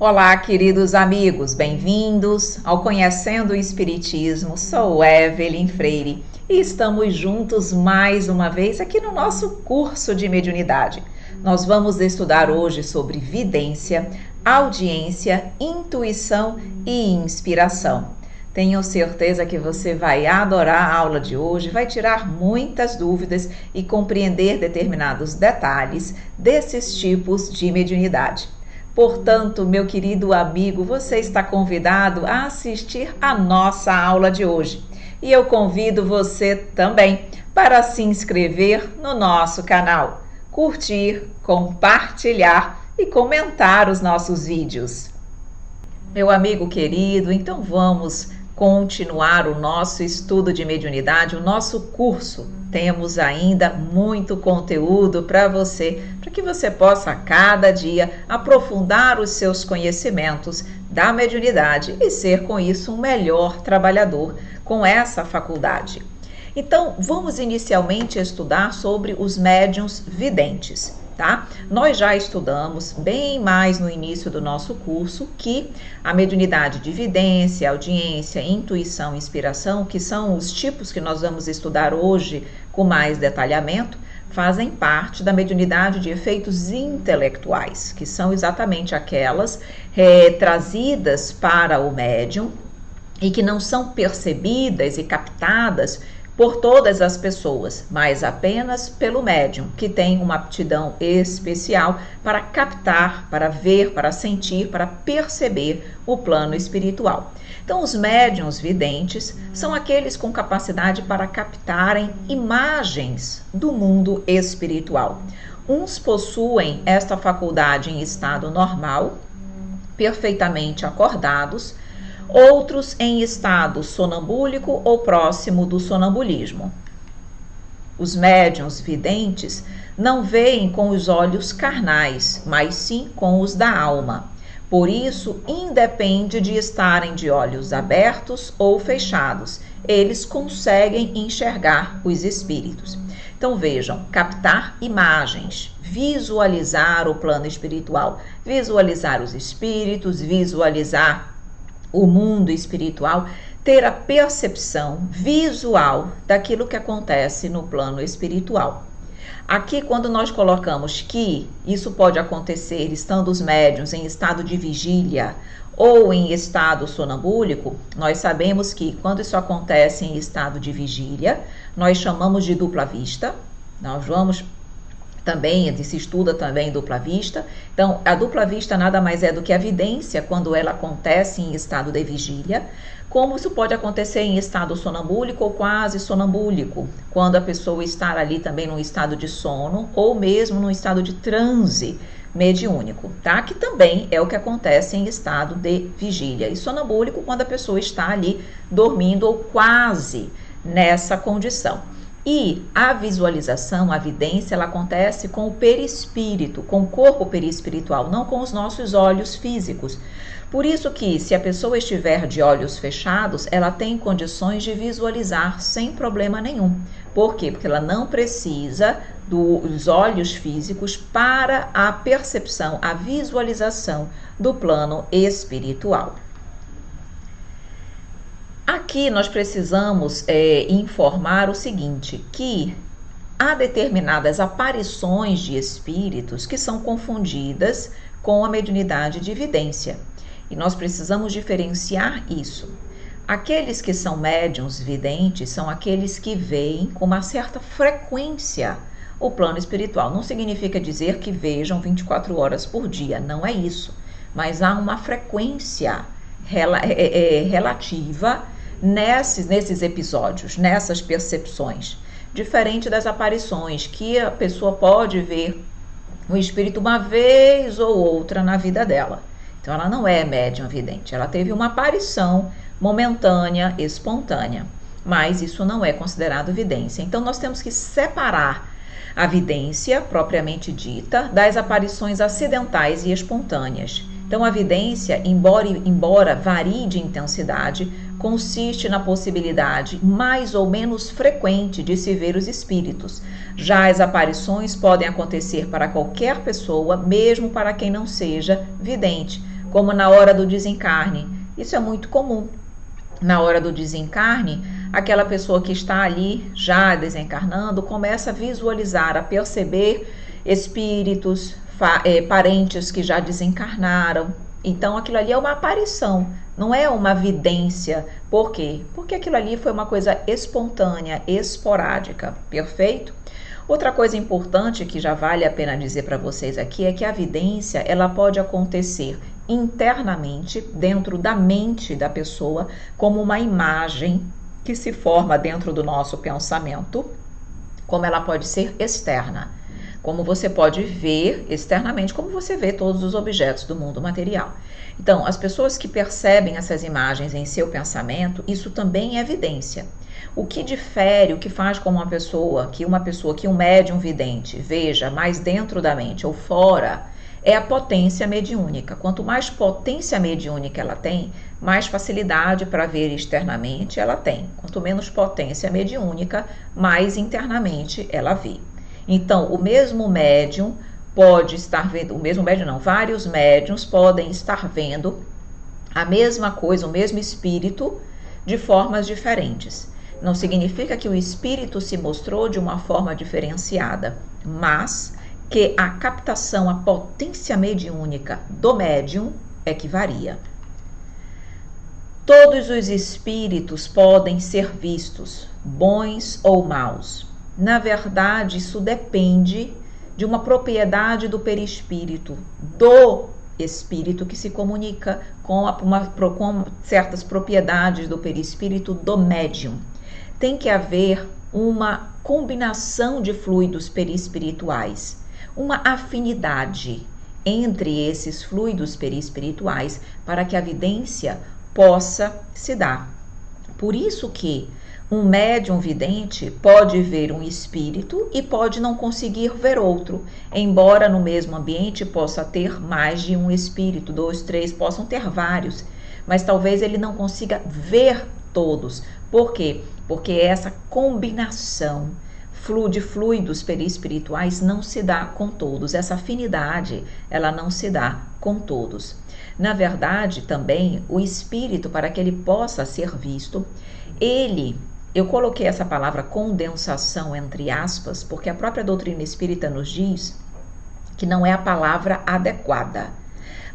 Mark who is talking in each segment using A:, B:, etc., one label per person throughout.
A: Olá, queridos amigos, bem-vindos ao Conhecendo o Espiritismo. Sou Evelyn Freire e estamos juntos mais uma vez aqui no nosso curso de mediunidade. Nós vamos estudar hoje sobre vidência, audiência, intuição e inspiração. Tenho certeza que você vai adorar a aula de hoje, vai tirar muitas dúvidas e compreender determinados detalhes desses tipos de mediunidade. Portanto, meu querido amigo, você está convidado a assistir a nossa aula de hoje. E eu convido você também para se inscrever no nosso canal, curtir, compartilhar e comentar os nossos vídeos. Meu amigo querido, então vamos continuar o nosso estudo de mediunidade, o nosso curso. Temos ainda muito conteúdo para você, para que você possa a cada dia aprofundar os seus conhecimentos da mediunidade e ser com isso um melhor trabalhador com essa faculdade. Então, vamos inicialmente estudar sobre os médiuns videntes. Tá? Nós já estudamos bem mais no início do nosso curso que a mediunidade de vidência, audiência, intuição e inspiração, que são os tipos que nós vamos estudar hoje com mais detalhamento, fazem parte da mediunidade de efeitos intelectuais, que são exatamente aquelas trazidas para o médium e que não são percebidas e captadas por todas as pessoas, mas apenas pelo médium, que tem uma aptidão especial para captar, para ver, para sentir, para perceber o plano espiritual. Então, os médiuns videntes são aqueles com capacidade para captarem imagens do mundo espiritual. Uns possuem esta faculdade em estado normal, perfeitamente acordados, outros em estado sonambúlico ou próximo do sonambulismo. Os médiuns videntes não veem com os olhos carnais, mas sim com os da alma. Por isso, independe de estarem de olhos abertos ou fechados, eles conseguem enxergar os espíritos. Então vejam, captar imagens, visualizar o plano espiritual, visualizar os espíritos, visualizar o mundo espiritual, ter a percepção visual daquilo que acontece no plano espiritual. Aqui, quando nós colocamos que isso pode acontecer estando os médiuns em estado de vigília ou em estado sonambúlico, nós sabemos que quando isso acontece em estado de vigília, nós chamamos de dupla vista. Nós vamos também, se estuda também dupla vista. Então, a dupla vista nada mais é do que a vidência quando ela acontece em estado de vigília, como isso pode acontecer em estado sonambúlico ou quase sonambúlico, quando a pessoa está ali também num estado de sono ou mesmo num estado de transe mediúnico, tá? Que também é o que acontece em estado de vigília. E sonambúlico quando a pessoa está ali dormindo ou quase nessa condição. E a visualização, a vidência, ela acontece com o perispírito, com o corpo perispiritual, não com os nossos olhos físicos. Por isso que, se a pessoa estiver de olhos fechados, ela tem condições de visualizar sem problema nenhum. Por quê? Porque ela não precisa dos olhos físicos para a percepção, a visualização do plano espiritual. Aqui nós precisamos informar o seguinte, que há determinadas aparições de espíritos que são confundidas com a mediunidade de vidência. E nós precisamos diferenciar isso. Aqueles que são médiuns videntes são aqueles que veem com uma certa frequência o plano espiritual. Não significa dizer que vejam 24 horas por dia, não é isso. Mas há uma frequência relativa nesses episódios, nessas percepções, diferente das aparições, que a pessoa pode ver o espírito uma vez ou outra na vida dela. Então ela não é médium vidente, ela teve uma aparição momentânea, espontânea, mas isso não é considerado vidência. Então nós temos que separar a vidência propriamente dita das aparições acidentais e espontâneas. Então a vidência, embora varie de intensidade, consiste na possibilidade mais ou menos frequente de se ver os espíritos. Já as aparições podem acontecer para qualquer pessoa, mesmo para quem não seja vidente, como na hora do desencarne. Isso é muito comum. Na hora do desencarne, aquela pessoa que está ali já desencarnando começa a visualizar, a perceber espíritos, parentes que já desencarnaram. Então aquilo ali é uma aparição, não é uma vidência. Por quê? Porque aquilo ali foi uma coisa espontânea, esporádica, perfeito? Outra coisa importante que já vale a pena dizer para vocês aqui é que a vidência ela pode acontecer internamente, dentro da mente da pessoa, como uma imagem que se forma dentro do nosso pensamento, como ela pode ser externa, como você pode ver externamente, como você vê todos os objetos do mundo material. Então, as pessoas que percebem essas imagens em seu pensamento, isso também é evidência. O que difere, o que faz com que um médium vidente veja mais dentro da mente ou fora, é a potência mediúnica. Quanto mais potência mediúnica ela tem, mais facilidade para ver externamente ela tem. Quanto menos potência mediúnica, mais internamente ela vê. Então, o mesmo médium pode estar vendo, vários médiums podem estar vendo a mesma coisa, o mesmo espírito, de formas diferentes. Não significa que o espírito se mostrou de uma forma diferenciada, mas que a captação, a potência mediúnica do médium é que varia. Todos os espíritos podem ser vistos, bons ou maus. Na verdade, isso depende de uma propriedade do perispírito, do espírito que se comunica com certas propriedades do perispírito do médium. Tem que haver uma combinação de fluidos perispirituais, uma afinidade entre esses fluidos perispirituais para que a vidência possa se dar. Por isso que um médium vidente pode ver um espírito e pode não conseguir ver outro, embora no mesmo ambiente possa ter mais de um espírito, 2, 3, possam ter vários, mas talvez ele não consiga ver todos. Por quê? Porque essa combinação de fluidos perispirituais não se dá com todos, essa afinidade ela não se dá com todos. Na verdade, também, o espírito, para que ele possa ser visto, eu coloquei essa palavra condensação entre aspas, porque a própria doutrina espírita nos diz que não é a palavra adequada.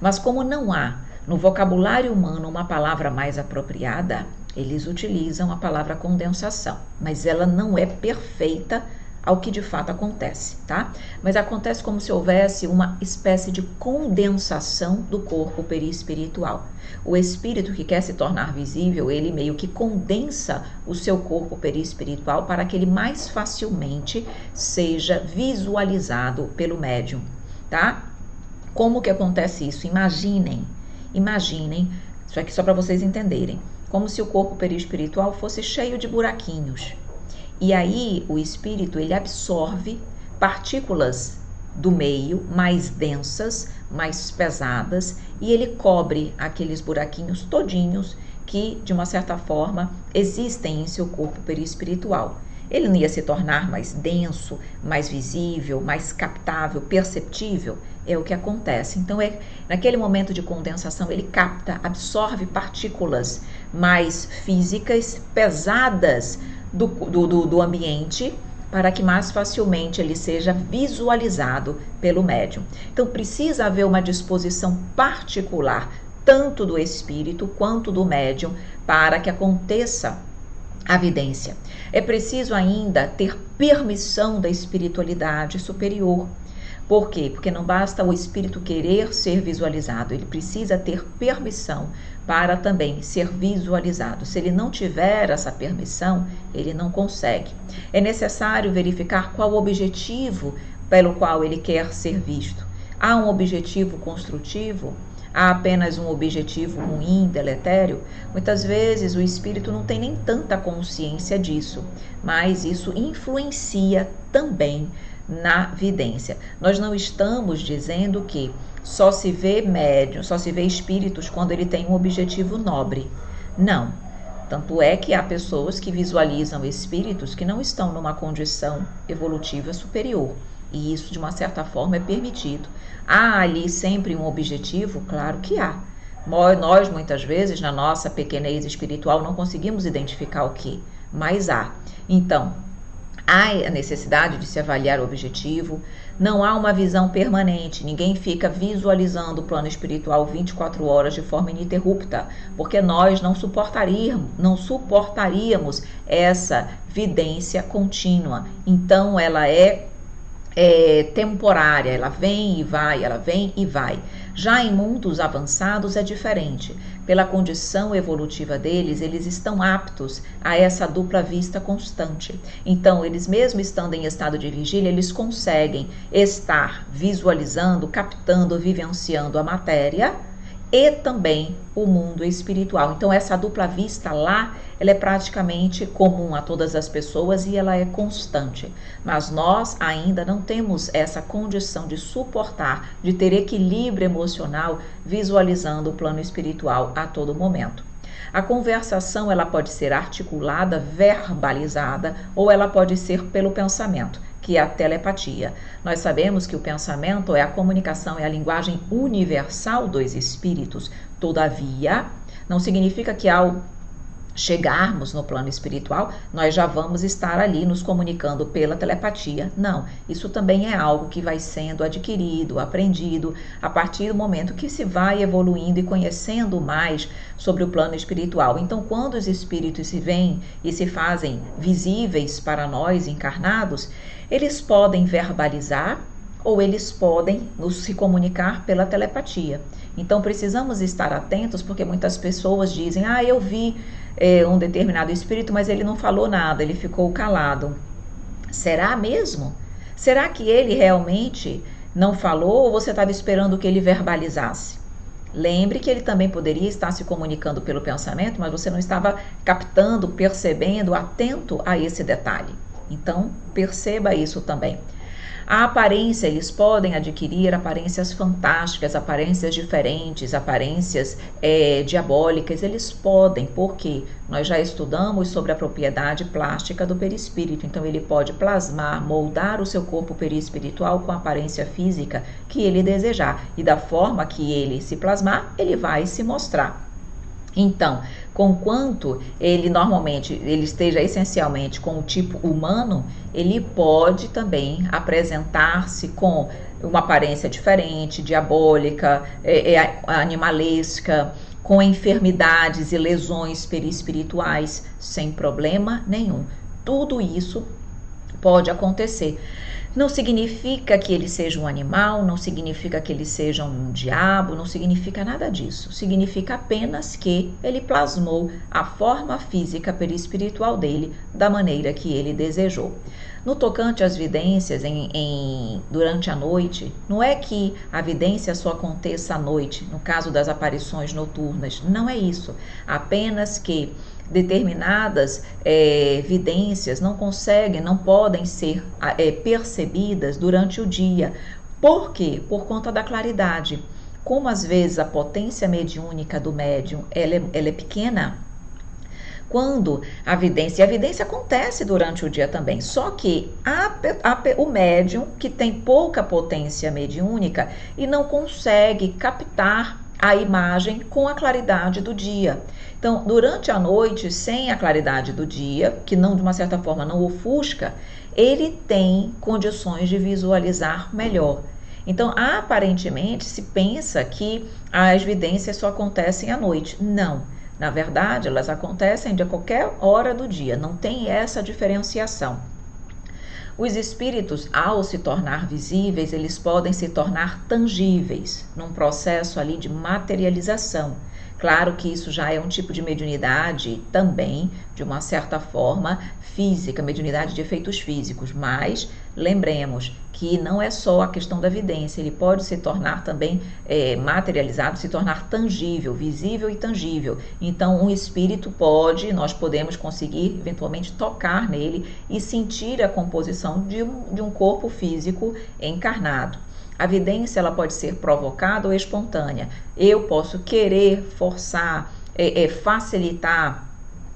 A: Mas como não há no vocabulário humano uma palavra mais apropriada, eles utilizam a palavra condensação, mas ela não é perfeita ao que de fato acontece, tá? Mas acontece como se houvesse uma espécie de condensação do corpo perispiritual. O espírito que quer se tornar visível, ele meio que condensa o seu corpo perispiritual para que ele mais facilmente seja visualizado pelo médium, tá? Como que acontece isso? Imaginem, isso aqui só para vocês entenderem, como se o corpo perispiritual fosse cheio de buraquinhos. E aí o espírito ele absorve partículas do meio mais densas, mais pesadas, e ele cobre aqueles buraquinhos todinhos que, de uma certa forma, existem em seu corpo perispiritual. Ele não ia se tornar mais denso, mais visível, mais captável, perceptível? É o que acontece. Então, naquele momento de condensação, ele capta, absorve partículas mais físicas, pesadas do ambiente, para que mais facilmente ele seja visualizado pelo médium. Então, precisa haver uma disposição particular, tanto do espírito quanto do médium, para que aconteça a vidência. É preciso ainda ter permissão da espiritualidade superior. Por quê? Porque não basta o espírito querer ser visualizado, ele precisa ter permissão para também ser visualizado. Se ele não tiver essa permissão, ele não consegue. É necessário verificar qual o objetivo pelo qual ele quer ser visto. Há um objetivo construtivo? Há apenas um objetivo ruim, deletério? Muitas vezes o espírito não tem nem tanta consciência disso, mas isso influencia também na vidência. Nós não estamos dizendo que só se vê médium, só se vê espíritos quando ele tem um objetivo nobre. Não. Tanto é que há pessoas que visualizam espíritos que não estão numa condição evolutiva superior. E isso, de uma certa forma, é permitido. Há ali sempre um objetivo? Claro que há. Nós, muitas vezes, na nossa pequenez espiritual, não conseguimos identificar o que, mas há. Então, há a necessidade de se avaliar o objetivo, não há uma visão permanente, ninguém fica visualizando o plano espiritual 24 horas de forma ininterrupta, porque nós não suportaríamos essa vidência contínua. Então, ela é temporária, ela vem e vai, ela vem e vai. Já em mundos avançados é diferente. Pela condição evolutiva deles, eles estão aptos a essa dupla vista constante. Então, eles mesmo estando em estado de vigília, eles conseguem estar visualizando, captando, vivenciando a matéria e também o mundo espiritual. Então, essa dupla vista lá, ela é praticamente comum a todas as pessoas e ela é constante. Mas nós ainda não temos essa condição de suportar, de ter equilíbrio emocional visualizando o plano espiritual a todo momento. A conversação, ela pode ser articulada, verbalizada, ou ela pode ser pelo pensamento, que é a telepatia. Nós sabemos que o pensamento é a comunicação, é a linguagem universal dos espíritos. Todavia, não significa que ao chegarmos no plano espiritual, nós já vamos estar ali nos comunicando pela telepatia. Não, isso também é algo que vai sendo adquirido, aprendido, a partir do momento que se vai evoluindo e conhecendo mais sobre o plano espiritual. Então, quando os espíritos se veem e se fazem visíveis para nós encarnados, eles podem verbalizar ou eles podem se comunicar pela telepatia. Então, precisamos estar atentos, porque muitas pessoas dizem, eu vi um determinado espírito, mas ele não falou nada, ele ficou calado. Será mesmo? Será que ele realmente não falou ou você estava esperando que ele verbalizasse? Lembre que ele também poderia estar se comunicando pelo pensamento, mas você não estava captando, percebendo, atento a esse detalhe. Então, perceba isso também. A aparência, eles podem adquirir aparências fantásticas, aparências diferentes, aparências diabólicas, eles podem, porque nós já estudamos sobre a propriedade plástica do perispírito, então ele pode plasmar, moldar o seu corpo perispiritual com a aparência física que ele desejar, e da forma que ele se plasmar, ele vai se mostrar. Então, conquanto ele esteja essencialmente com o tipo humano, ele pode também apresentar-se com uma aparência diferente, diabólica, animalesca, com enfermidades e lesões perispirituais, sem problema nenhum. Tudo isso pode acontecer. Não significa que ele seja um animal, não significa que ele seja um diabo, não significa nada disso. Significa apenas que ele plasmou a forma física perispiritual dele da maneira que ele desejou. No tocante às vidências durante a noite, não é que a vidência só aconteça à noite, no caso das aparições noturnas, não é isso. Apenas que determinadas vidências não podem ser percebidas durante o dia. Por quê? Por conta da claridade. Como às vezes a potência mediúnica do médium ela é pequena, quando a vidência acontece durante o dia também, só que o médium que tem pouca potência mediúnica e não consegue captar a imagem com a claridade do dia. Então, durante a noite, sem a claridade do dia, que não, de uma certa forma, não ofusca, ele tem condições de visualizar melhor. Então, aparentemente, se pensa que as vidências só acontecem à noite. Não. Na verdade, elas acontecem de qualquer hora do dia. Não tem essa diferenciação. Os espíritos, ao se tornar visíveis, eles podem se tornar tangíveis, num processo ali de materialização. Claro que isso já é um tipo de mediunidade também, de uma certa forma, física, mediunidade de efeitos físicos, mas lembremos que não é só a questão da vidência, ele pode se tornar também materializado, se tornar tangível, visível e tangível. Então, um espírito nós podemos conseguir eventualmente tocar nele e sentir a composição de um corpo físico encarnado. A vidência ela pode ser provocada ou espontânea. Eu posso querer forçar, facilitar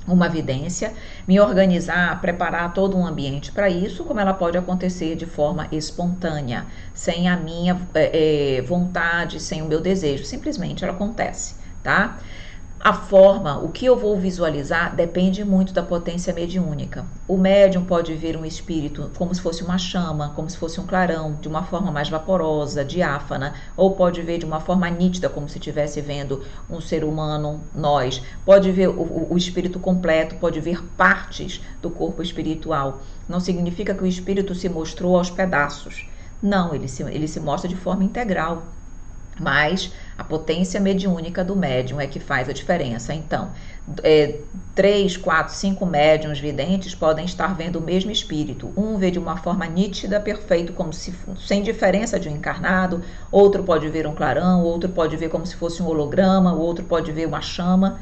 A: uma vidência, me organizar, preparar todo um ambiente para isso, como ela pode acontecer de forma espontânea, sem a minha vontade, sem o meu desejo, simplesmente ela acontece, tá? A forma, o que eu vou visualizar, depende muito da potência mediúnica. O médium pode ver um espírito como se fosse uma chama, como se fosse um clarão, de uma forma mais vaporosa, diáfana, ou pode ver de uma forma nítida, como se estivesse vendo um ser humano, nós. Pode ver o espírito completo, pode ver partes do corpo espiritual. Não significa que o espírito se mostrou aos pedaços. Não, ele se mostra de forma integral. Mas a potência mediúnica do médium é que faz a diferença. Então, 3, 4, 5 médiuns videntes podem estar vendo o mesmo espírito. Um vê de uma forma nítida, perfeito, como se sem diferença de um encarnado. Outro pode ver um clarão, outro pode ver como se fosse um holograma, o outro pode ver uma chama.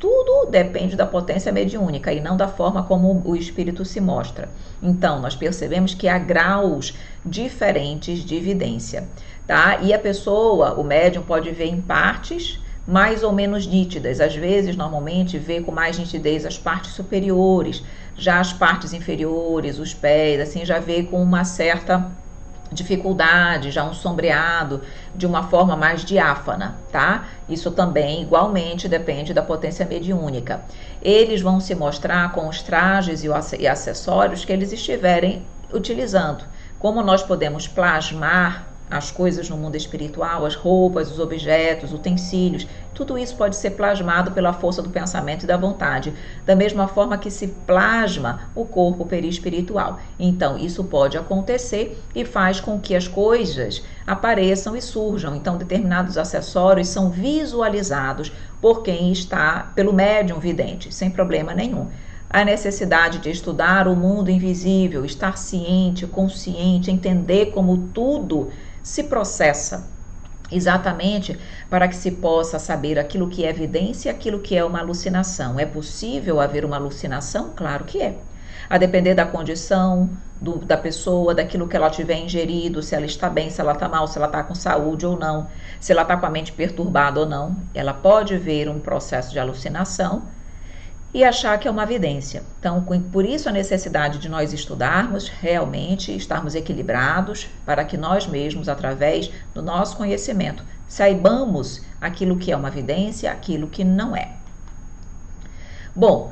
A: Tudo depende da potência mediúnica e não da forma como o espírito se mostra. Então, nós percebemos que há graus diferentes de evidência, tá? E a pessoa, o médium, pode ver em partes mais ou menos nítidas. Às vezes, normalmente, vê com mais nitidez as partes superiores, já as partes inferiores, os pés, assim, já vê com uma certa dificuldade, já um sombreado, de uma forma mais diáfana, tá? Isso também, igualmente, depende da potência mediúnica. Eles vão se mostrar com os trajes e acessórios que eles estiverem utilizando. Como nós podemos plasmar as coisas no mundo espiritual, as roupas, os objetos, utensílios, tudo isso pode ser plasmado pela força do pensamento e da vontade, da mesma forma que se plasma o corpo perispiritual. Então, isso pode acontecer e faz com que as coisas apareçam e surjam. Então, determinados acessórios são visualizados por quem está, pelo médium vidente, sem problema nenhum. A necessidade de estudar o mundo invisível, estar ciente, consciente, entender como tudo se processa, exatamente para que se possa saber aquilo que é evidência e aquilo que é uma alucinação. É possível haver uma alucinação? Claro que é. A depender da condição da pessoa, daquilo que ela tiver ingerido, se ela está bem, se ela está mal, se ela está com saúde ou não, se ela está com a mente perturbada ou não, ela pode ver um processo de alucinação e achar que é uma evidência. Então, por isso a necessidade de nós estudarmos, realmente estarmos equilibrados, para que nós mesmos, através do nosso conhecimento, saibamos aquilo que é uma evidência, aquilo que não é. Bom,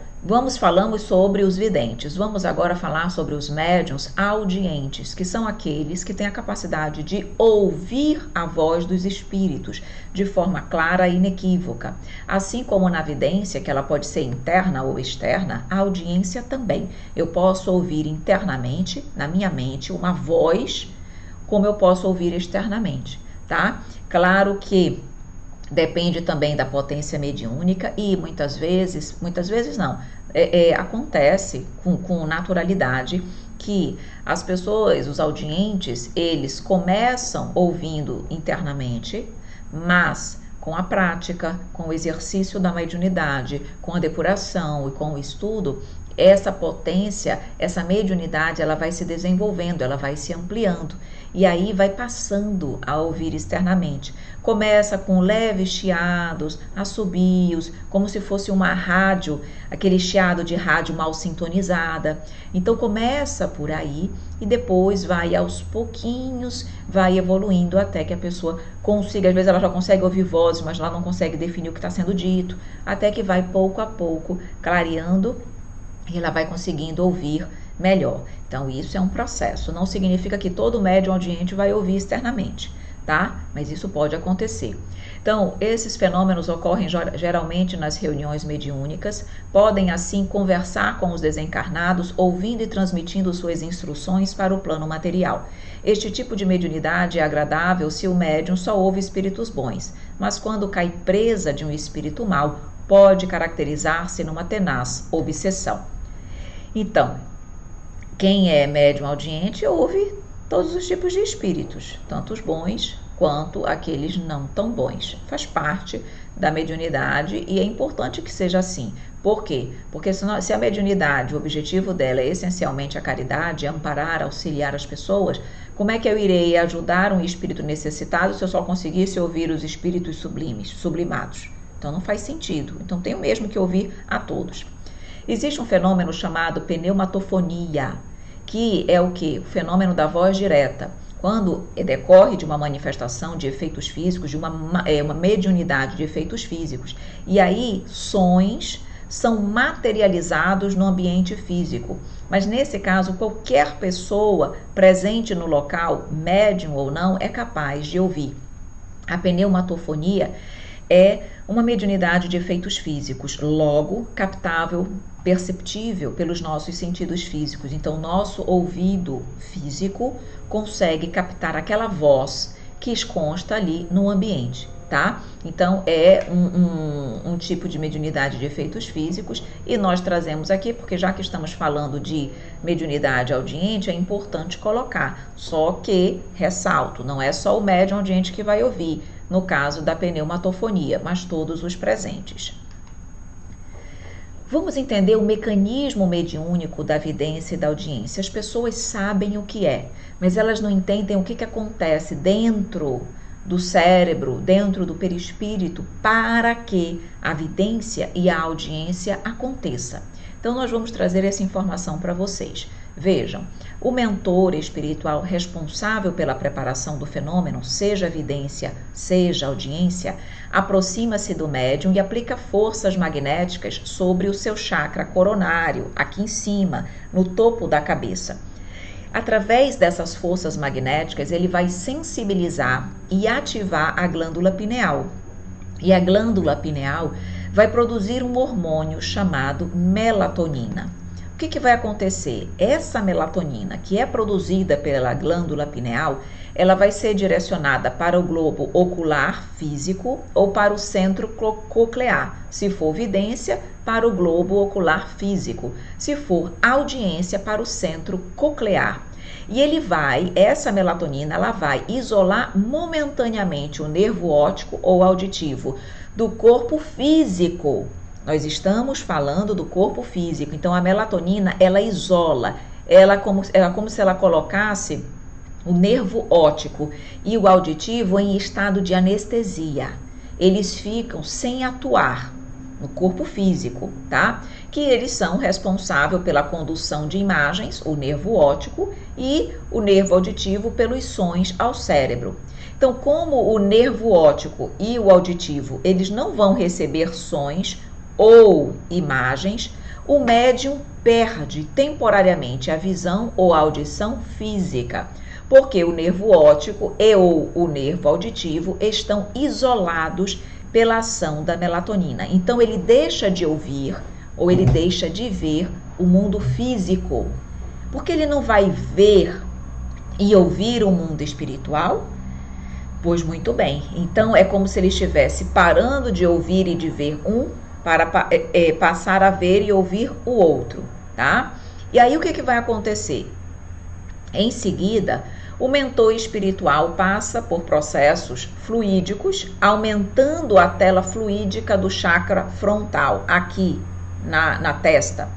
A: falamos sobre os videntes. Vamos agora falar sobre os médiuns audientes, que são aqueles que têm a capacidade de ouvir a voz dos espíritos de forma clara e inequívoca. Assim como na vidência, que ela pode ser interna ou externa, a audiência também. Eu posso ouvir internamente, na minha mente, uma voz, como eu posso ouvir externamente, tá? Claro que depende também da potência mediúnica e muitas vezes não, acontece com naturalidade que as pessoas, os audientes, eles começam ouvindo internamente, mas com a prática, com o exercício da mediunidade, com a depuração e com o estudo, essa potência, essa mediunidade, ela vai se desenvolvendo, ela vai se ampliando e aí vai passando a ouvir externamente. Começa com leves chiados, assobios, como se fosse uma rádio, aquele chiado de rádio mal sintonizada. Então começa por aí e depois vai aos pouquinhos, vai evoluindo até que a pessoa consiga, às vezes ela já consegue ouvir vozes, mas ela não consegue definir o que está sendo dito, até que vai pouco a pouco clareando e ela vai conseguindo ouvir melhor. Então, isso é um processo. Não significa que todo médium audiente vai ouvir externamente, tá? Mas isso pode acontecer. Então, esses fenômenos ocorrem geralmente nas reuniões mediúnicas, podem assim conversar com os desencarnados, ouvindo e transmitindo suas instruções para o plano material. Este tipo de mediunidade é agradável se o médium só ouve espíritos bons, mas quando cai presa de um espírito mau, pode caracterizar-se numa tenaz obsessão. Então, quem é médium audiente ouve todos os tipos de espíritos, tanto os bons quanto aqueles não tão bons. Faz parte da mediunidade e é importante que seja assim. Por quê? Porque se a mediunidade, o objetivo dela é essencialmente a caridade, amparar, auxiliar as pessoas, como é que eu irei ajudar um espírito necessitado se eu só conseguisse ouvir os espíritos sublimados? Então não faz sentido. Então tenho mesmo que ouvir a todos. Existe um fenômeno chamado pneumatofonia, que é o quê? O fenômeno da voz direta. Quando decorre de uma manifestação de efeitos físicos, de uma mediunidade de efeitos físicos. E aí, sons são materializados no ambiente físico. Mas nesse caso, qualquer pessoa presente no local, médium ou não, é capaz de ouvir. A pneumatofonia é uma mediunidade de efeitos físicos, logo captável, perceptível pelos nossos sentidos físicos. Então, nosso ouvido físico consegue captar aquela voz que consta ali no ambiente, tá? Então, é um tipo de mediunidade de efeitos físicos e nós trazemos aqui, porque já que estamos falando de mediunidade audiente, é importante colocar. Só que, ressalto, não é só o médium audiente que vai ouvir, no caso da pneumatofonia, mas todos os presentes. Vamos entender o mecanismo mediúnico da vidência e da audiência. As pessoas sabem o que é, mas elas não entendem o que acontece dentro do cérebro, dentro do perispírito, para que a vidência e a audiência aconteça. Então, nós vamos trazer essa informação para vocês. Vejam, o mentor espiritual responsável pela preparação do fenômeno, seja vidência, seja audiência, aproxima-se do médium e aplica forças magnéticas sobre o seu chakra coronário, aqui em cima, no topo da cabeça. Através dessas forças magnéticas, ele vai sensibilizar e ativar a glândula pineal. E a glândula pineal vai produzir um hormônio chamado melatonina. O que vai acontecer? Essa melatonina, que é produzida pela glândula pineal, ela vai ser direcionada para o globo ocular físico ou para o centro coclear. Se for vidência, para o globo ocular físico. Se for audiência, para o centro coclear. E essa melatonina, ela vai isolar momentaneamente o nervo óptico ou auditivo do corpo físico. Nós estamos falando do corpo físico, então a melatonina, ela isola, ela é como se ela colocasse o nervo óptico e o auditivo em estado de anestesia. Eles ficam sem atuar no corpo físico, tá? Que eles são responsáveis pela condução de imagens, o nervo óptico, e o nervo auditivo pelos sons ao cérebro. Então, como o nervo óptico e o auditivo, eles não vão receber sons ou imagens, o médium perde temporariamente a visão ou a audição física, porque o nervo óptico e ou o nervo auditivo estão isolados pela ação da melatonina. Então ele deixa de ouvir ou ele deixa de ver o mundo físico, porque ele não vai ver e ouvir o mundo espiritual. Pois muito bem, então é como se ele estivesse parando de ouvir e de ver para passar a ver e ouvir o outro, tá? E aí o que vai acontecer? Em seguida, o mentor espiritual passa por processos fluídicos, aumentando a tela fluídica do chakra frontal, aqui na testa,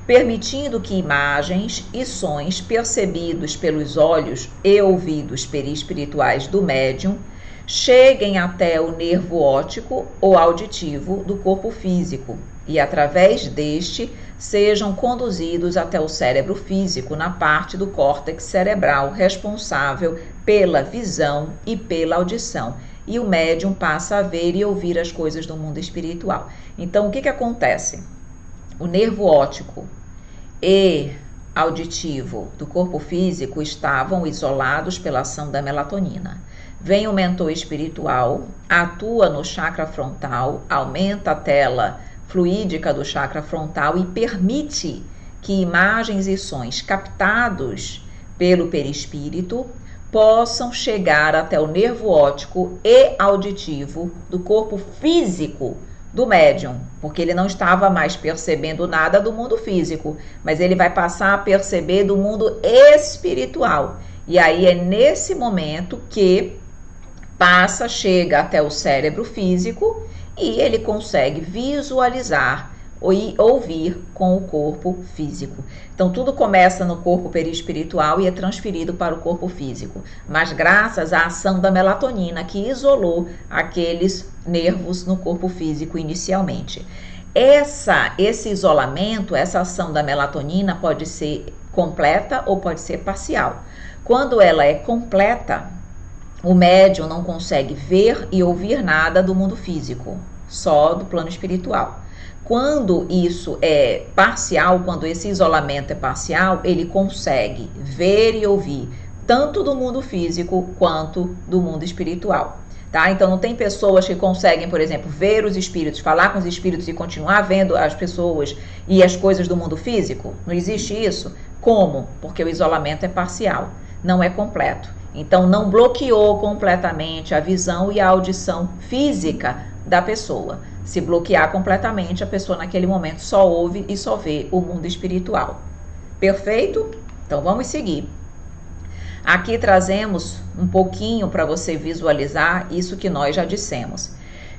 A: permitindo que imagens e sons percebidos pelos olhos e ouvidos perispirituais do médium cheguem até o nervo óptico ou auditivo do corpo físico e, através deste, sejam conduzidos até o cérebro físico, na parte do córtex cerebral responsável pela visão e pela audição. E o médium passa a ver e ouvir as coisas do mundo espiritual. Então, o que acontece? O nervo óptico e auditivo do corpo físico estavam isolados pela ação da melatonina. Vem o mentor espiritual, atua no chakra frontal, aumenta a tela fluídica do chakra frontal e permite que imagens e sons captados pelo perispírito possam chegar até o nervo óptico e auditivo do corpo físico do médium, porque ele não estava mais percebendo nada do mundo físico, mas ele vai passar a perceber do mundo espiritual. E aí é nesse momento que chega até o cérebro físico e ele consegue visualizar e ouvir com o corpo físico. Então, tudo começa no corpo perispiritual e é transferido para o corpo físico, mas graças à ação da melatonina que isolou aqueles nervos no corpo físico inicialmente. Esse isolamento, essa ação da melatonina pode ser completa ou pode ser parcial. Quando ela é completa, o médium não consegue ver e ouvir nada do mundo físico, só do plano espiritual. Quando isso é parcial, quando esse isolamento é parcial, ele consegue ver e ouvir tanto do mundo físico quanto do mundo espiritual. Tá? Então não tem pessoas que conseguem, por exemplo, ver os espíritos, falar com os espíritos e continuar vendo as pessoas e as coisas do mundo físico? Não existe isso. Como? Porque o isolamento é parcial, não é completo. Então não bloqueou completamente a visão e a audição física da pessoa. Se bloquear completamente, a pessoa naquele momento só ouve e só vê o mundo espiritual. Perfeito? Então vamos seguir. Aqui trazemos um pouquinho para você visualizar isso que nós já dissemos.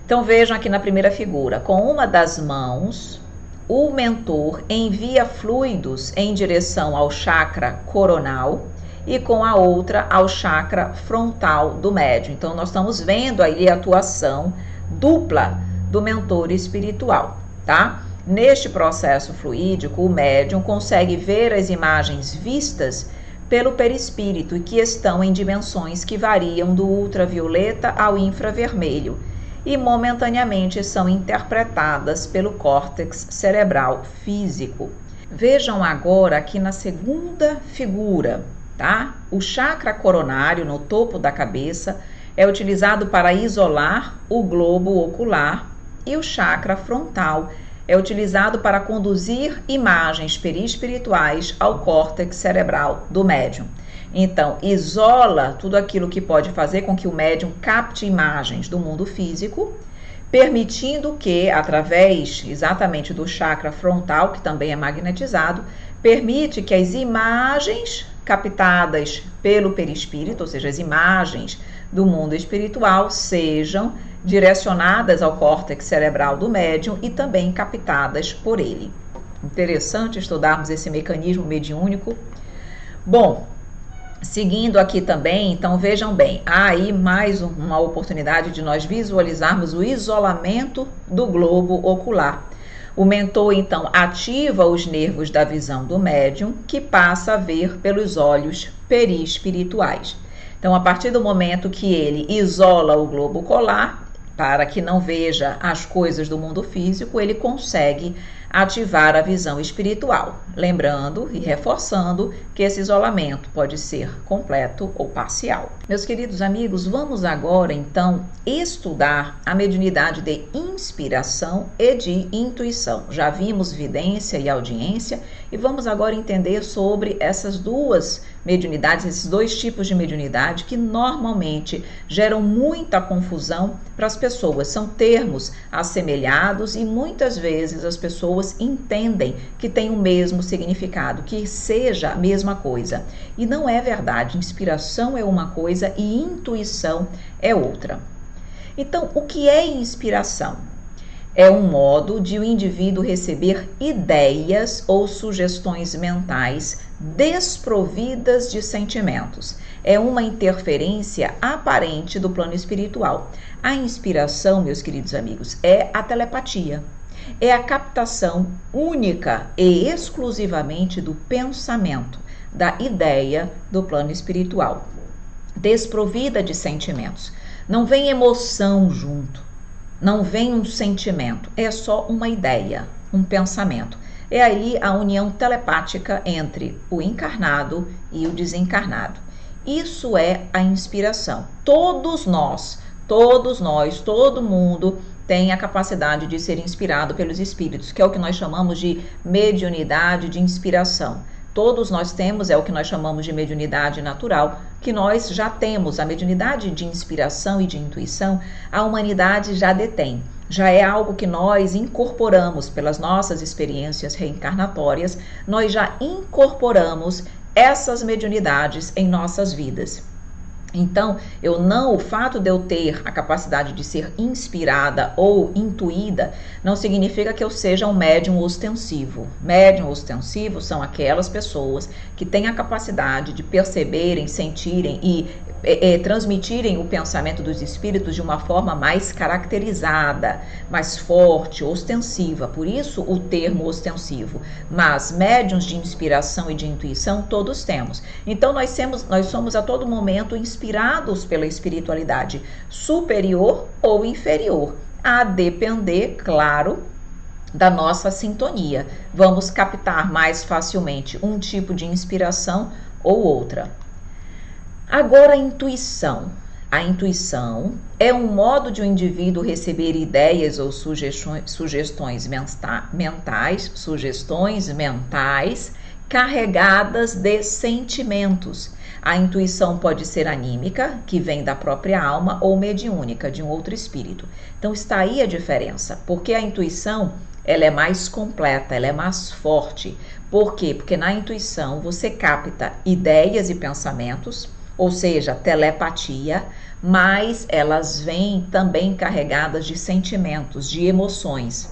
A: Então vejam aqui na primeira figura, com uma das mãos, o mentor envia fluidos em direção ao chakra coronal e com a outra ao chakra frontal do médium. Então nós estamos vendo aí a atuação dupla do mentor espiritual, tá? Neste processo fluídico, o médium consegue ver as imagens vistas pelo perispírito e que estão em dimensões que variam do ultravioleta ao infravermelho e momentaneamente são interpretadas pelo córtex cerebral físico. Vejam agora aqui na segunda figura, tá? O chakra coronário no topo da cabeça é utilizado para isolar o globo ocular e o chakra frontal é utilizado para conduzir imagens perispirituais ao córtex cerebral do médium. Então, isola tudo aquilo que pode fazer com que o médium capte imagens do mundo físico, permitindo que, através exatamente do chakra frontal, que também é magnetizado, permite que as imagens captadas pelo perispírito, ou seja, as imagens do mundo espiritual, sejam direcionadas ao córtex cerebral do médium e também captadas por ele. Interessante estudarmos esse mecanismo mediúnico. Bom, seguindo aqui também, então vejam bem, há aí mais uma oportunidade de nós visualizarmos o isolamento do globo ocular. O mentor, então, ativa os nervos da visão do médium, que passa a ver pelos olhos perispirituais. Então, a partir do momento que ele isola o globo ocular, para que não veja as coisas do mundo físico, ele consegue ativar a visão espiritual. Lembrando e reforçando que esse isolamento pode ser completo ou parcial. Meus queridos amigos, vamos agora então estudar a mediunidade de inspiração e de intuição. Já vimos vidência e audiência e vamos agora entender sobre essas duas mediunidades, esses dois tipos de mediunidade que normalmente geram muita confusão para as pessoas. São termos assemelhados e muitas vezes as pessoas entendem que tem o mesmo significado, que seja a mesma coisa. E não é verdade. Inspiração é uma coisa e intuição é outra. Então, o que é inspiração? É um modo de o indivíduo receber ideias ou sugestões mentais desprovidas de sentimentos. É uma interferência aparente do plano espiritual. A inspiração, meus queridos amigos, é a telepatia. É a captação única e exclusivamente do pensamento, da ideia do plano espiritual, desprovida de sentimentos. Não vem emoção junto, não vem um sentimento, é só uma ideia, um pensamento. É aí a união telepática entre o encarnado e o desencarnado. Isso é a inspiração. Todos nós, todo mundo tem a capacidade de ser inspirado pelos espíritos, que é o que nós chamamos de mediunidade de inspiração. Todos nós temos, é o que nós chamamos de mediunidade natural, que nós já temos. A mediunidade de inspiração e de intuição, a humanidade já detém. Já é algo que nós incorporamos pelas nossas experiências reencarnatórias, nós já incorporamos essas mediunidades em nossas vidas. Então, o fato de eu ter a capacidade de ser inspirada ou intuída não significa que eu seja um médium ostensivo. Médium ostensivo são aquelas pessoas que têm a capacidade de perceberem, sentirem e transmitirem o pensamento dos espíritos de uma forma mais caracterizada, mais forte, ostensiva. Por isso o termo ostensivo. Mas médiuns de inspiração e de intuição todos temos. Então nós somos a todo momento inspirados pela espiritualidade superior ou inferior, a depender, claro, da nossa sintonia. Vamos captar mais facilmente um tipo de inspiração ou outra. Agora, a intuição. A intuição é um modo de um indivíduo receber ideias ou sugestões mentais carregadas de sentimentos. A intuição pode ser anímica, que vem da própria alma, ou mediúnica, de um outro espírito. Então está aí a diferença, porque a intuição ela é mais completa, ela é mais forte. Por quê? Porque na intuição você capta ideias e pensamentos, ou seja, telepatia, mas elas vêm também carregadas de sentimentos, de emoções.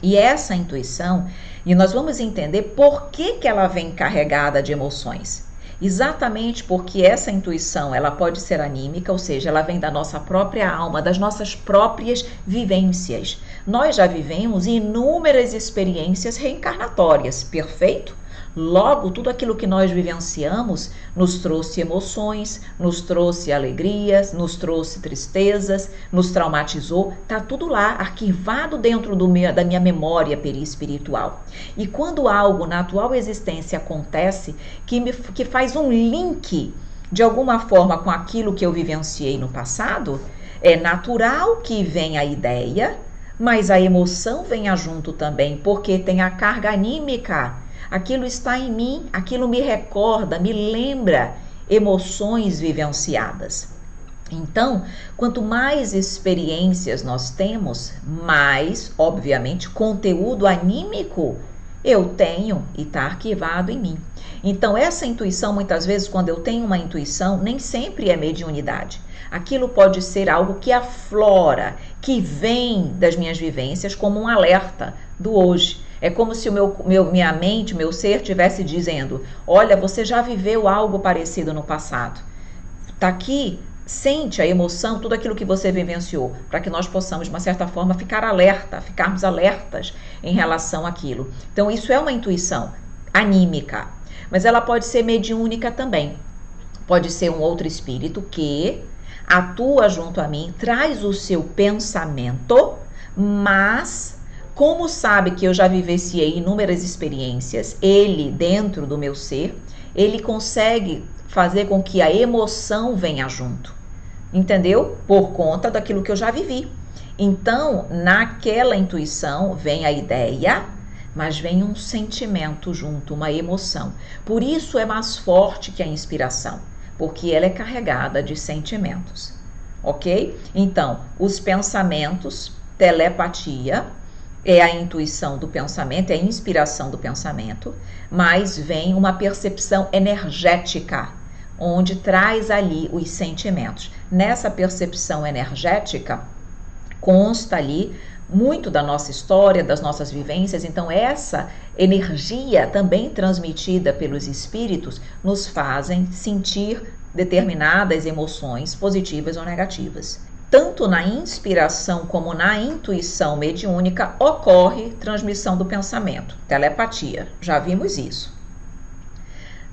A: E essa intuição, e nós vamos entender por que ela vem carregada de emoções. Exatamente porque essa intuição, ela pode ser anímica, ou seja, ela vem da nossa própria alma, das nossas próprias vivências. Nós já vivemos inúmeras experiências reencarnatórias, perfeito? Logo, tudo aquilo que nós vivenciamos nos trouxe emoções, nos trouxe alegrias, nos trouxe tristezas, nos traumatizou. Tá tudo lá, arquivado dentro da minha memória perispiritual. E quando algo na atual existência acontece que faz um link de alguma forma com aquilo que eu vivenciei no passado, é natural que venha a ideia, mas a emoção venha junto também, porque tem a carga anímica. Aquilo está em mim, aquilo me recorda, me lembra emoções vivenciadas. Então, quanto mais experiências nós temos, mais, obviamente, conteúdo anímico eu tenho e está arquivado em mim. Então, essa intuição, muitas vezes, quando eu tenho uma intuição, nem sempre é mediunidade. Aquilo pode ser algo que aflora, que vem das minhas vivências como um alerta do hoje. É como se minha mente, meu ser estivesse dizendo, olha, você já viveu algo parecido no passado. Está aqui, sente a emoção, tudo aquilo que você vivenciou, para que nós possamos, de uma certa forma, ficarmos alertas em relação àquilo. Então, isso é uma intuição anímica, mas ela pode ser mediúnica também. Pode ser um outro espírito que atua junto a mim, traz o seu pensamento, mas como sabe que eu já vivenciei inúmeras experiências, ele, dentro do meu ser, ele consegue fazer com que a emoção venha junto, entendeu? Por conta daquilo que eu já vivi. Então, naquela intuição vem a ideia, mas vem um sentimento junto, uma emoção. Por isso é mais forte que a inspiração, porque ela é carregada de sentimentos, ok? Então, os pensamentos, telepatia, é a intuição do pensamento, é a inspiração do pensamento, mas vem uma percepção energética, onde traz ali os sentimentos. Nessa percepção energética, consta ali muito da nossa história, das nossas vivências. Então, essa energia também transmitida pelos espíritos nos fazem sentir determinadas emoções positivas ou negativas. Tanto na inspiração como na intuição mediúnica ocorre transmissão do pensamento, telepatia. Já vimos isso.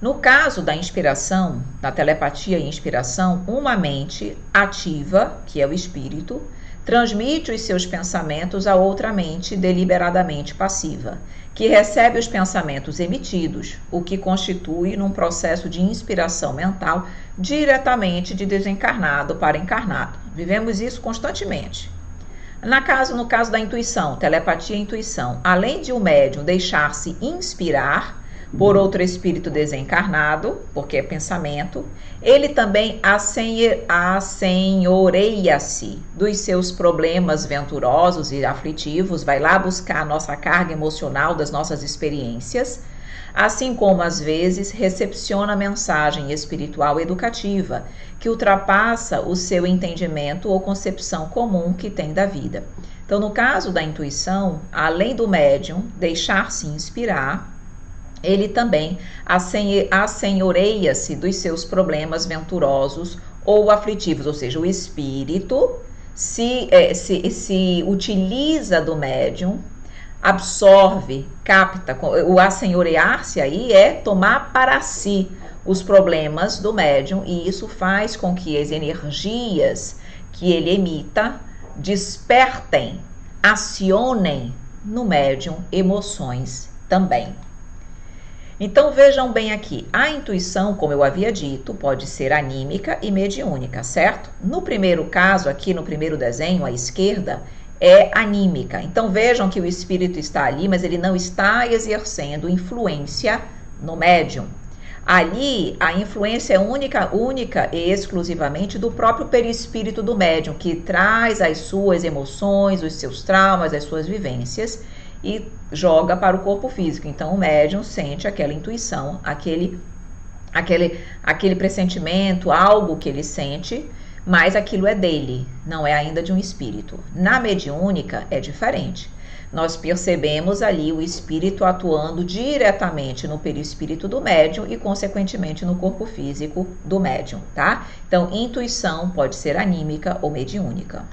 A: No caso da inspiração, da telepatia e inspiração, uma mente ativa, que é o espírito, transmite os seus pensamentos a outra mente deliberadamente passiva, que recebe os pensamentos emitidos, o que constitui num processo de inspiração mental diretamente de desencarnado para encarnado. Vivemos isso constantemente. No caso da intuição, telepatia e intuição, além de o médium deixar-se inspirar por outro espírito desencarnado, porque é pensamento, ele também assenhoreia-se dos seus problemas venturosos e aflitivos, vai lá buscar a nossa carga emocional das nossas experiências, assim como às vezes recepciona mensagem espiritual educativa, que ultrapassa o seu entendimento ou concepção comum que tem da vida. Então, no caso da intuição, além do médium deixar-se inspirar, ele também assenhoreia-se dos seus problemas venturosos ou aflitivos, ou seja, o espírito se utiliza do médium, absorve, capta. O assenhorear-se aí é tomar para si os problemas do médium, e isso faz com que as energias que ele emita despertem, acionem no médium emoções também. Então vejam bem aqui, a intuição, como eu havia dito, pode ser anímica e mediúnica, certo? No primeiro caso, aqui no primeiro desenho, à esquerda, é anímica. Então vejam que o espírito está ali, mas ele não está exercendo influência no médium. Ali, a influência é única e exclusivamente do próprio perispírito do médium, que traz as suas emoções, os seus traumas, as suas vivências e joga para o corpo físico. Então, o médium sente aquela intuição, aquele pressentimento, algo que ele sente, mas aquilo é dele, não é ainda de um espírito. Na mediúnica é diferente. Nós percebemos ali o espírito atuando diretamente no perispírito do médium e, consequentemente, no corpo físico do médium, tá? Então, intuição pode ser anímica ou mediúnica.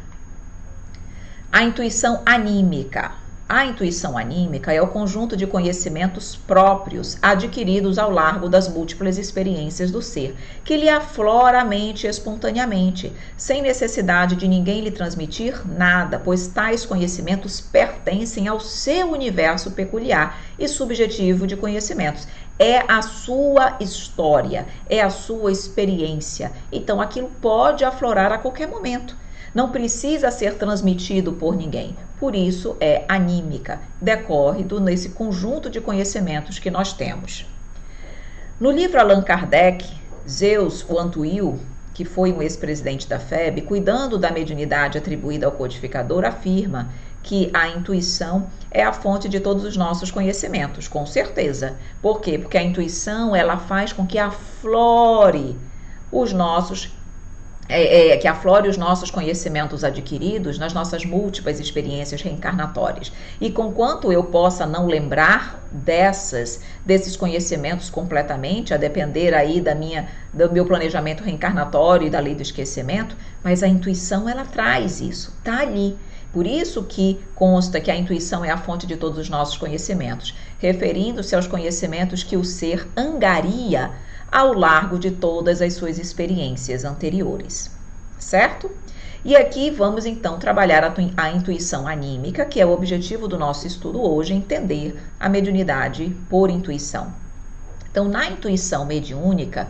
A: A intuição anímica. A intuição anímica é o conjunto de conhecimentos próprios adquiridos ao largo das múltiplas experiências do ser, que lhe aflora a mente espontaneamente, sem necessidade de ninguém lhe transmitir nada, pois tais conhecimentos pertencem ao seu universo peculiar e subjetivo de conhecimentos. É a sua história, é a sua experiência. Então aquilo pode aflorar a qualquer momento. Não precisa ser transmitido por ninguém. Por isso é anímica, decorre nesse conjunto de conhecimentos que nós temos. No livro Allan Kardec, Zeus o Antuil, que foi um ex-presidente da FEB, cuidando da mediunidade atribuída ao codificador, afirma que a intuição é a fonte de todos os nossos conhecimentos, com certeza. Por quê? Porque a intuição ela faz com que aflore os nossos conhecimentos adquiridos nas nossas múltiplas experiências reencarnatórias. E conquanto eu possa não lembrar desses conhecimentos completamente, a depender aí do meu planejamento reencarnatório e da lei do esquecimento, mas a intuição ela traz isso, tá ali. Por isso que consta que a intuição é a fonte de todos os nossos conhecimentos, referindo-se aos conhecimentos que o ser angaria ao largo de todas as suas experiências anteriores, certo? E aqui vamos então trabalhar a intuição anímica, que é o objetivo do nosso estudo hoje, entender a mediunidade por intuição. Então, na intuição mediúnica,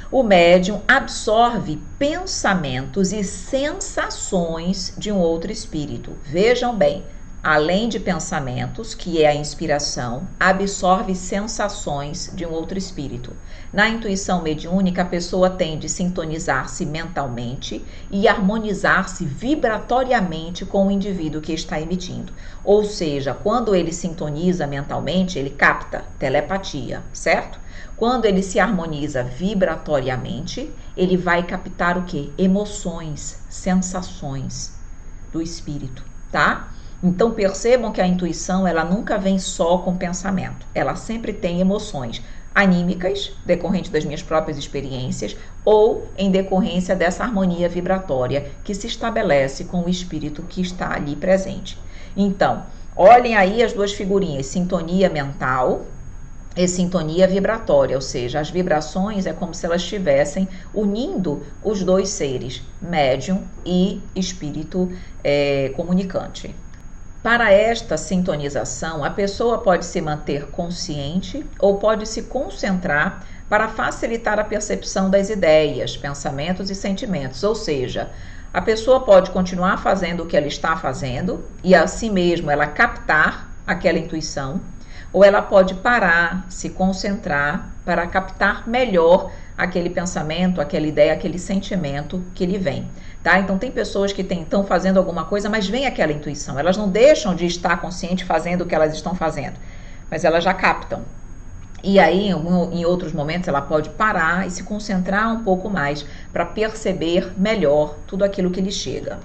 A: o médium absorve pensamentos e sensações de um outro espírito. Vejam bem, além de pensamentos, que é a inspiração, absorve sensações de um outro espírito. Na intuição mediúnica, a pessoa tende a sintonizar-se mentalmente e harmonizar-se vibratoriamente com o indivíduo que está emitindo. Ou seja, quando ele sintoniza mentalmente, ele capta telepatia, certo? Quando ele se harmoniza vibratoriamente, ele vai captar o quê? Emoções, sensações do espírito, tá? Então percebam que a intuição ela nunca vem só com pensamento, ela sempre tem emoções anímicas, decorrente das minhas próprias experiências, ou em decorrência dessa harmonia vibratória que se estabelece com o espírito que está ali presente. Então, olhem aí as duas figurinhas, sintonia mental e sintonia vibratória, ou seja, as vibrações é como se elas estivessem unindo os dois seres, médium e espírito comunicante. Para esta sintonização, a pessoa pode se manter consciente ou pode se concentrar para facilitar a percepção das ideias, pensamentos e sentimentos. Ou seja, a pessoa pode continuar fazendo o que ela está fazendo e assim mesmo ela captar aquela intuição, ou ela pode parar, se concentrar para captar melhor aquele pensamento, aquela ideia, aquele sentimento que lhe vem, tá? Então tem pessoas que estão fazendo alguma coisa, mas vem aquela intuição, elas não deixam de estar consciente fazendo o que elas estão fazendo, mas elas já captam. E aí, em outros momentos, ela pode parar e se concentrar um pouco mais para perceber melhor tudo aquilo que lhe chega.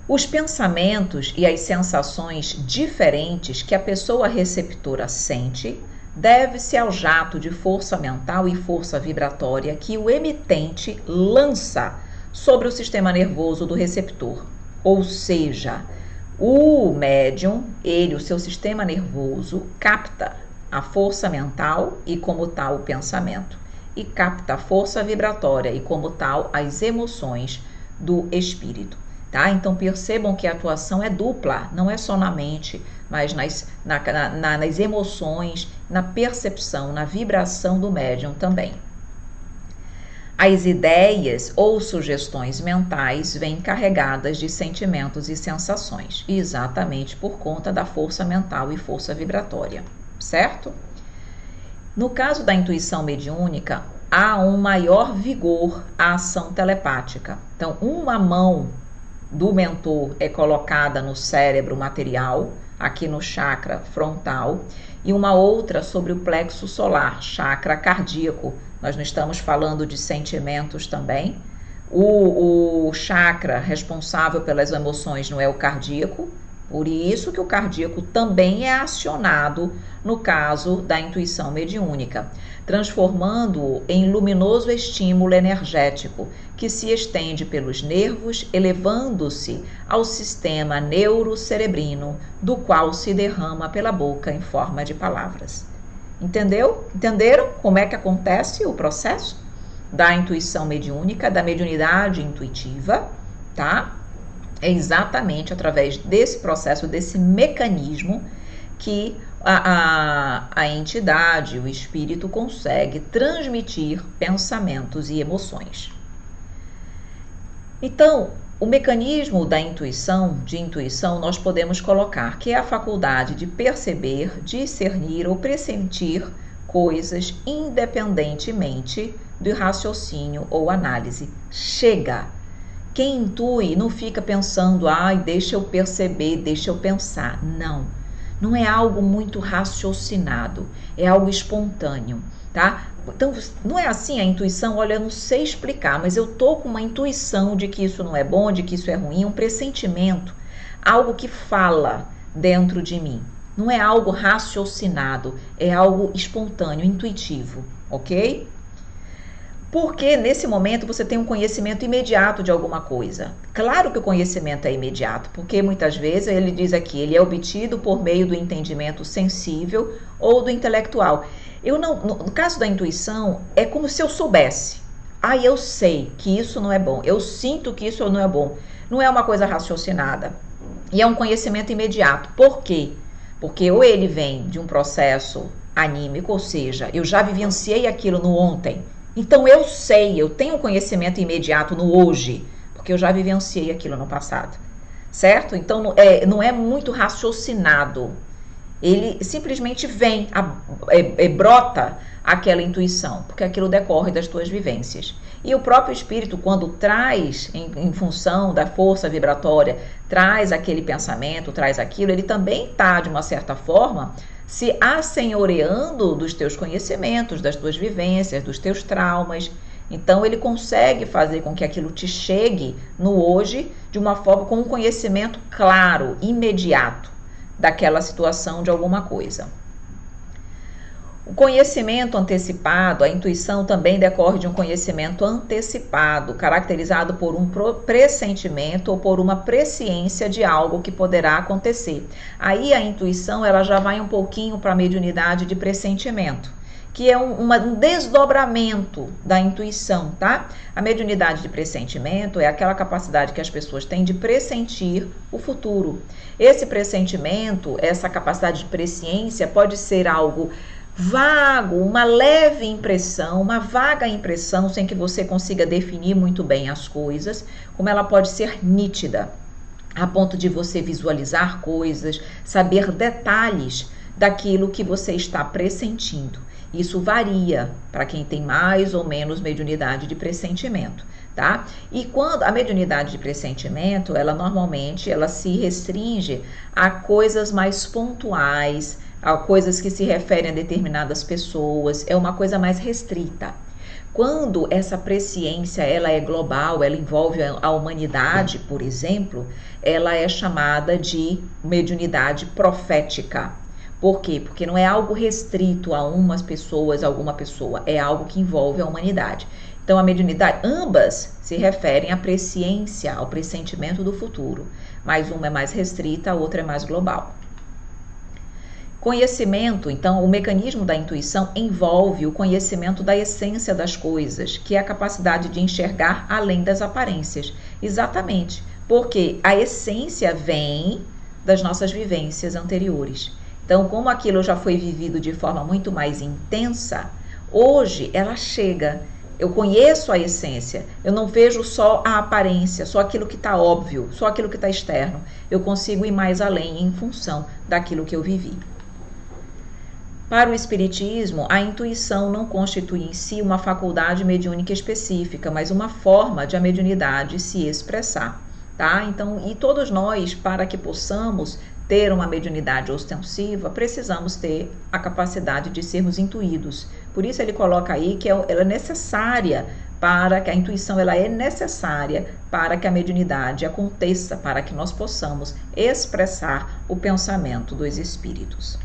A: Os pensamentos e as sensações diferentes que a pessoa receptora sente deve-se ao jato de força mental e força vibratória que o emitente lança sobre o sistema nervoso do receptor. Ou seja, o médium, o seu sistema nervoso, capta a força mental e, como tal, o pensamento, e capta a força vibratória e, como tal, as emoções do espírito. Tá? Então percebam que a atuação é dupla, não é só na mente, mas nas emoções, na percepção, na vibração do médium também. As ideias ou sugestões mentais vêm carregadas de sentimentos e sensações, exatamente por conta da força mental e força vibratória, certo? No caso da intuição mediúnica, há um maior vigor à ação telepática. Então, uma mão do mentor é colocada no cérebro material, aqui no chakra frontal, e uma outra sobre o plexo solar, chakra cardíaco. Nós não estamos falando de sentimentos também. O chakra responsável pelas emoções não é o cardíaco, por isso que o cardíaco também é acionado no caso da intuição mediúnica, transformando-o em luminoso estímulo energético que se estende pelos nervos, elevando-se ao sistema neurocerebrino, do qual se derrama pela boca em forma de palavras. Entendeu? Entenderam como é que acontece o processo da intuição mediúnica, da mediunidade intuitiva, tá? É exatamente através desse processo, desse mecanismo, que a entidade, o espírito, consegue transmitir pensamentos e emoções. Então, o mecanismo da intuição, nós podemos colocar que é a faculdade de perceber, discernir ou pressentir coisas independentemente do raciocínio ou análise. Chega! Quem intui não fica pensando, deixa eu perceber, deixa eu pensar. Não é algo muito raciocinado, é algo espontâneo, tá? Então, não é assim a intuição, olha, eu não sei explicar, mas eu tô com uma intuição de que isso não é bom, de que isso é ruim, um pressentimento, algo que fala dentro de mim. Não é algo raciocinado, é algo espontâneo, intuitivo, ok? Porque nesse momento você tem um conhecimento imediato de alguma coisa. Claro que o conhecimento é imediato, porque muitas vezes ele diz aqui, ele é obtido por meio do entendimento sensível ou do intelectual. No caso da intuição, é como se eu soubesse. Eu sei que isso não é bom, eu sinto que isso não é bom. Não é uma coisa raciocinada. E é um conhecimento imediato. Por quê? Porque ou ele vem de um processo anímico, ou seja, eu já vivenciei aquilo no ontem. Então eu sei, eu tenho conhecimento imediato no hoje, porque eu já vivenciei aquilo no passado, certo? Então não é muito raciocinado, ele simplesmente vem, brota aquela intuição, porque aquilo decorre das tuas vivências. E o próprio espírito, quando traz, em função da força vibratória, traz aquele pensamento, traz aquilo, ele também está, de uma certa forma, se assenhoreando dos teus conhecimentos, das tuas vivências, dos teus traumas. Então ele consegue fazer com que aquilo te chegue no hoje de uma forma, com um conhecimento claro, imediato daquela situação, de alguma coisa. O conhecimento antecipado, a intuição também decorre de um conhecimento antecipado, caracterizado por um pressentimento ou por uma presciência de algo que poderá acontecer. Aí a intuição ela já vai um pouquinho para a mediunidade de pressentimento, que é um desdobramento da intuição, tá? A mediunidade de pressentimento é aquela capacidade que as pessoas têm de pressentir o futuro. Esse pressentimento, essa capacidade de presciência pode ser algo vago, uma leve impressão, uma vaga impressão, sem que você consiga definir muito bem as coisas, como ela pode ser nítida, a ponto de você visualizar coisas, saber detalhes daquilo que você está pressentindo. Isso varia para quem tem mais ou menos mediunidade de pressentimento, tá? E quando a mediunidade de pressentimento, ela normalmente se restringe a coisas mais pontuais, a coisas que se referem a determinadas pessoas, é uma coisa mais restrita. Quando essa presciência ela é global, ela envolve a humanidade, por exemplo, ela é chamada de mediunidade profética. Por quê? Porque não é algo restrito a umas pessoas, a alguma pessoa, é algo que envolve a humanidade. Então, a mediunidade, ambas se referem à presciência, ao pressentimento do futuro, mas uma é mais restrita, a outra é mais global. Conhecimento, então, o mecanismo da intuição envolve o conhecimento da essência das coisas, que é a capacidade de enxergar além das aparências. Exatamente, porque a essência vem das nossas vivências anteriores. Então, como aquilo já foi vivido de forma muito mais intensa, hoje ela chega. Eu conheço a essência, eu não vejo só a aparência, só aquilo que está óbvio, só aquilo que está externo. Eu consigo ir mais além em função daquilo que eu vivi. Para o Espiritismo, a intuição não constitui em si uma faculdade mediúnica específica, mas uma forma de a mediunidade se expressar, tá? Então, e todos nós, para que possamos ter uma mediunidade ostensiva, precisamos ter a capacidade de sermos intuídos. Por isso ele coloca aí que ela é necessária para que a intuição ela é necessária para que a mediunidade aconteça, para que nós possamos expressar o pensamento dos espíritos.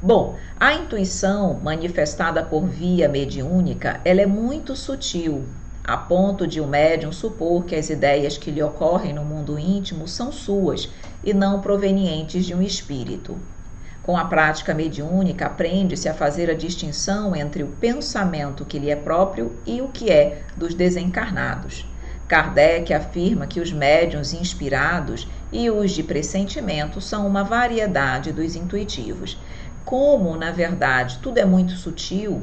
A: Bom, a intuição manifestada por via mediúnica, ela é muito sutil, a ponto de o médium supor que as ideias que lhe ocorrem no mundo íntimo são suas e não provenientes de um espírito. Com a prática mediúnica, aprende-se a fazer a distinção entre o pensamento que lhe é próprio e o que é dos desencarnados. Kardec afirma que os médiuns inspirados e os de pressentimento são uma variedade dos intuitivos. Como, na verdade, tudo é muito sutil,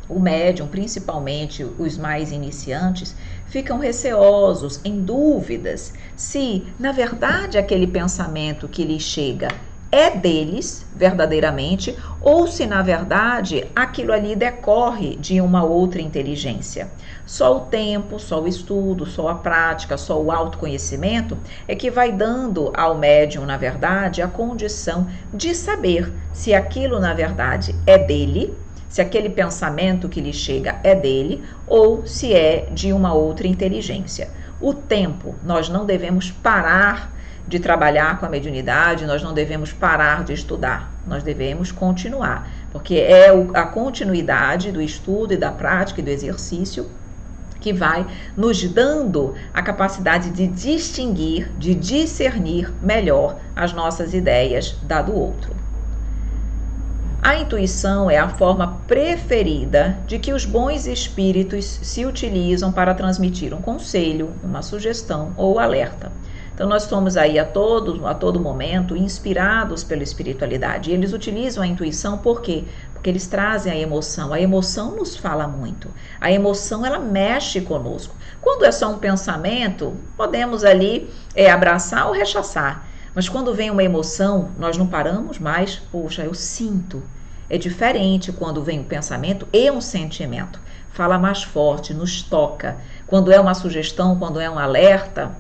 A: o médium, principalmente os mais iniciantes, ficam receosos, em dúvidas, se, na verdade, aquele pensamento que lhes chega é deles, verdadeiramente, ou se, na verdade, aquilo ali decorre de uma outra inteligência. Só o tempo, só o estudo, só a prática, só o autoconhecimento é que vai dando ao médium, na verdade, a condição de saber se aquilo, na verdade, é dele, se aquele pensamento que lhe chega é dele ou se é de uma outra inteligência. O tempo, nós não devemos parar de trabalhar com a mediunidade, nós não devemos parar de estudar, nós devemos continuar, porque é a continuidade do estudo e da prática e do exercício que vai nos dando a capacidade de distinguir, de discernir melhor as nossas ideias da do outro. A intuição é a forma preferida de que os bons espíritos se utilizam para transmitir um conselho, uma sugestão ou alerta. Então, nós somos aí a todo momento inspirados pela espiritualidade. E eles utilizam a intuição por quê? Porque eles trazem a emoção. A emoção nos fala muito. A emoção, ela mexe conosco. Quando é só um pensamento, podemos ali abraçar ou rechaçar. Mas quando vem uma emoção, nós não paramos mais. Poxa, eu sinto. É diferente quando vem um pensamento e um sentimento. Fala mais forte, nos toca. Quando é uma sugestão, quando é um alerta,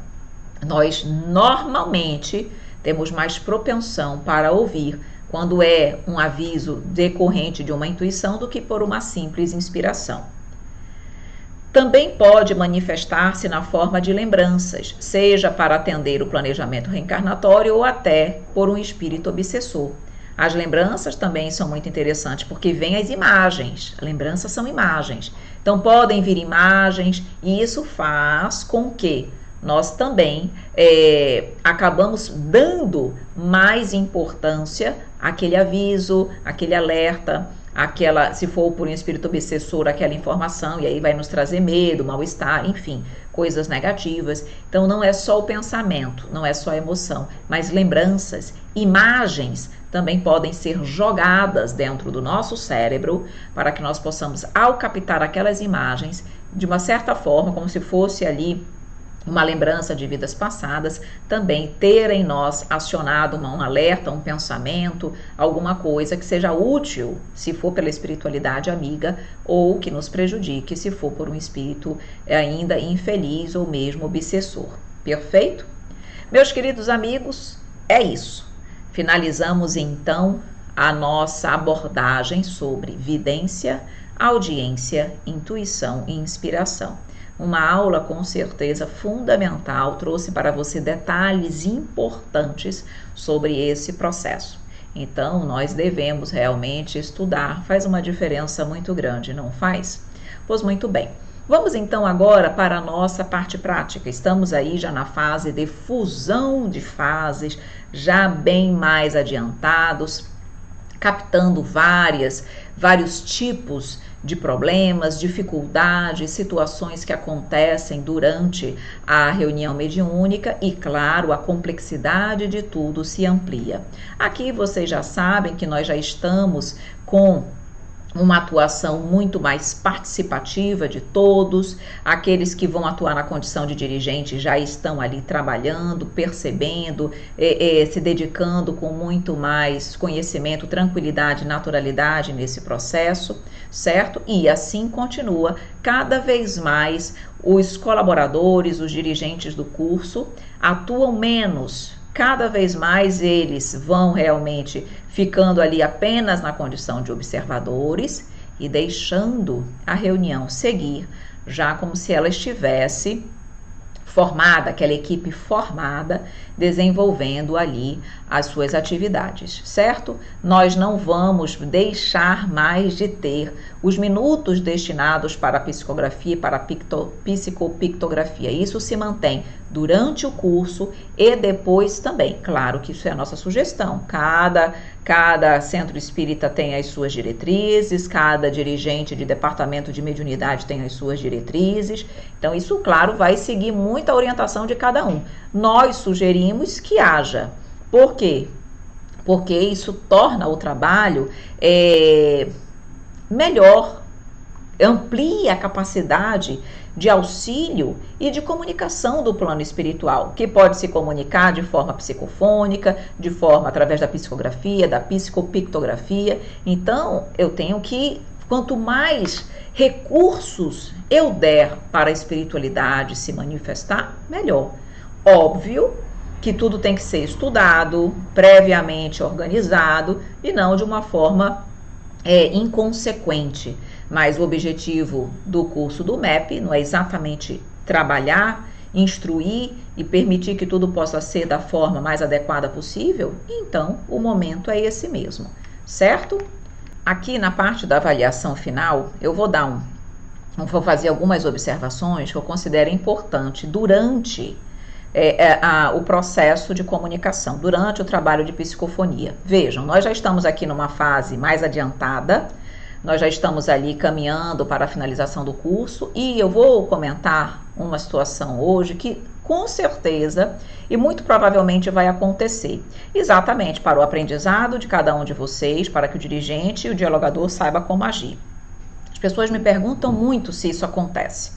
A: nós normalmente temos mais propensão para ouvir quando é um aviso decorrente de uma intuição do que por uma simples inspiração. Também pode manifestar-se na forma de lembranças, seja para atender o planejamento reencarnatório ou até por um espírito obsessor. As lembranças também são muito interessantes porque vêm as imagens. Lembranças são imagens. Então podem vir imagens e isso faz com que nós também acabamos dando mais importância àquele aviso, àquele alerta, se for por um espírito obsessor, aquela informação, e aí vai nos trazer medo, mal-estar, enfim, coisas negativas. Então não é só o pensamento, não é só a emoção, mas lembranças, imagens também podem ser jogadas dentro do nosso cérebro para que nós possamos, ao captar aquelas imagens, de uma certa forma, como se fosse ali uma lembrança de vidas passadas, também ter em nós acionado um alerta, um pensamento, alguma coisa que seja útil, se for pela espiritualidade amiga, ou que nos prejudique, se for por um espírito ainda infeliz ou mesmo obsessor. Perfeito? Meus queridos amigos, é isso. Finalizamos então a nossa abordagem sobre vidência, audiência, intuição e inspiração. Uma aula com certeza fundamental, trouxe para você detalhes importantes sobre esse processo. Então, nós devemos realmente estudar. Faz uma diferença muito grande, não faz? Pois muito bem. Vamos então agora para a nossa parte prática. Estamos aí já na fase de fusão de fases, já bem mais adiantados, captando vários tipos de problemas, dificuldades, situações que acontecem durante a reunião mediúnica e, claro, a complexidade de tudo se amplia. Aqui vocês já sabem que nós já estamos com uma atuação muito mais participativa de todos, aqueles que vão atuar na condição de dirigente já estão ali trabalhando, percebendo, se dedicando com muito mais conhecimento, tranquilidade, naturalidade nesse processo, certo? E assim continua, cada vez mais os colaboradores, os dirigentes do curso atuam menos. Cada vez mais eles vão realmente ficando ali apenas na condição de observadores e deixando a reunião seguir, já como se ela estivesse formada, aquela equipe formada, desenvolvendo ali as suas atividades, certo? Nós não vamos deixar mais de ter os minutos destinados para a psicografia e para a psicopictografia. Isso se mantém durante o curso e depois também. Claro que isso é a nossa sugestão. Cada centro espírita tem as suas diretrizes, cada dirigente de departamento de mediunidade tem as suas diretrizes. Então, isso, claro, vai seguir muita orientação de cada um. Nós sugerimos que haja. Por quê? Porque isso torna o trabalho melhor, amplia a capacidade de auxílio e de comunicação do plano espiritual, que pode se comunicar de forma psicofônica, de forma através da psicografia, da psicopictografia. Então, eu tenho que, quanto mais recursos eu der para a espiritualidade se manifestar, melhor. Óbvio que tudo tem que ser estudado, previamente organizado e não de uma forma inconsequente. Mas o objetivo do curso do MEP não é exatamente trabalhar, instruir e permitir que tudo possa ser da forma mais adequada possível? Então, o momento é esse mesmo, certo? Aqui na parte da avaliação final, eu vou fazer algumas observações que eu considero importante durante o processo de comunicação, durante o trabalho de psicofonia. Vejam, nós já estamos aqui numa fase mais adiantada, nós já estamos ali caminhando para a finalização do curso e eu vou comentar uma situação hoje que com certeza e muito provavelmente vai acontecer, exatamente para o aprendizado de cada um de vocês, para que o dirigente e o dialogador saiba como agir. As pessoas me perguntam muito se isso acontece.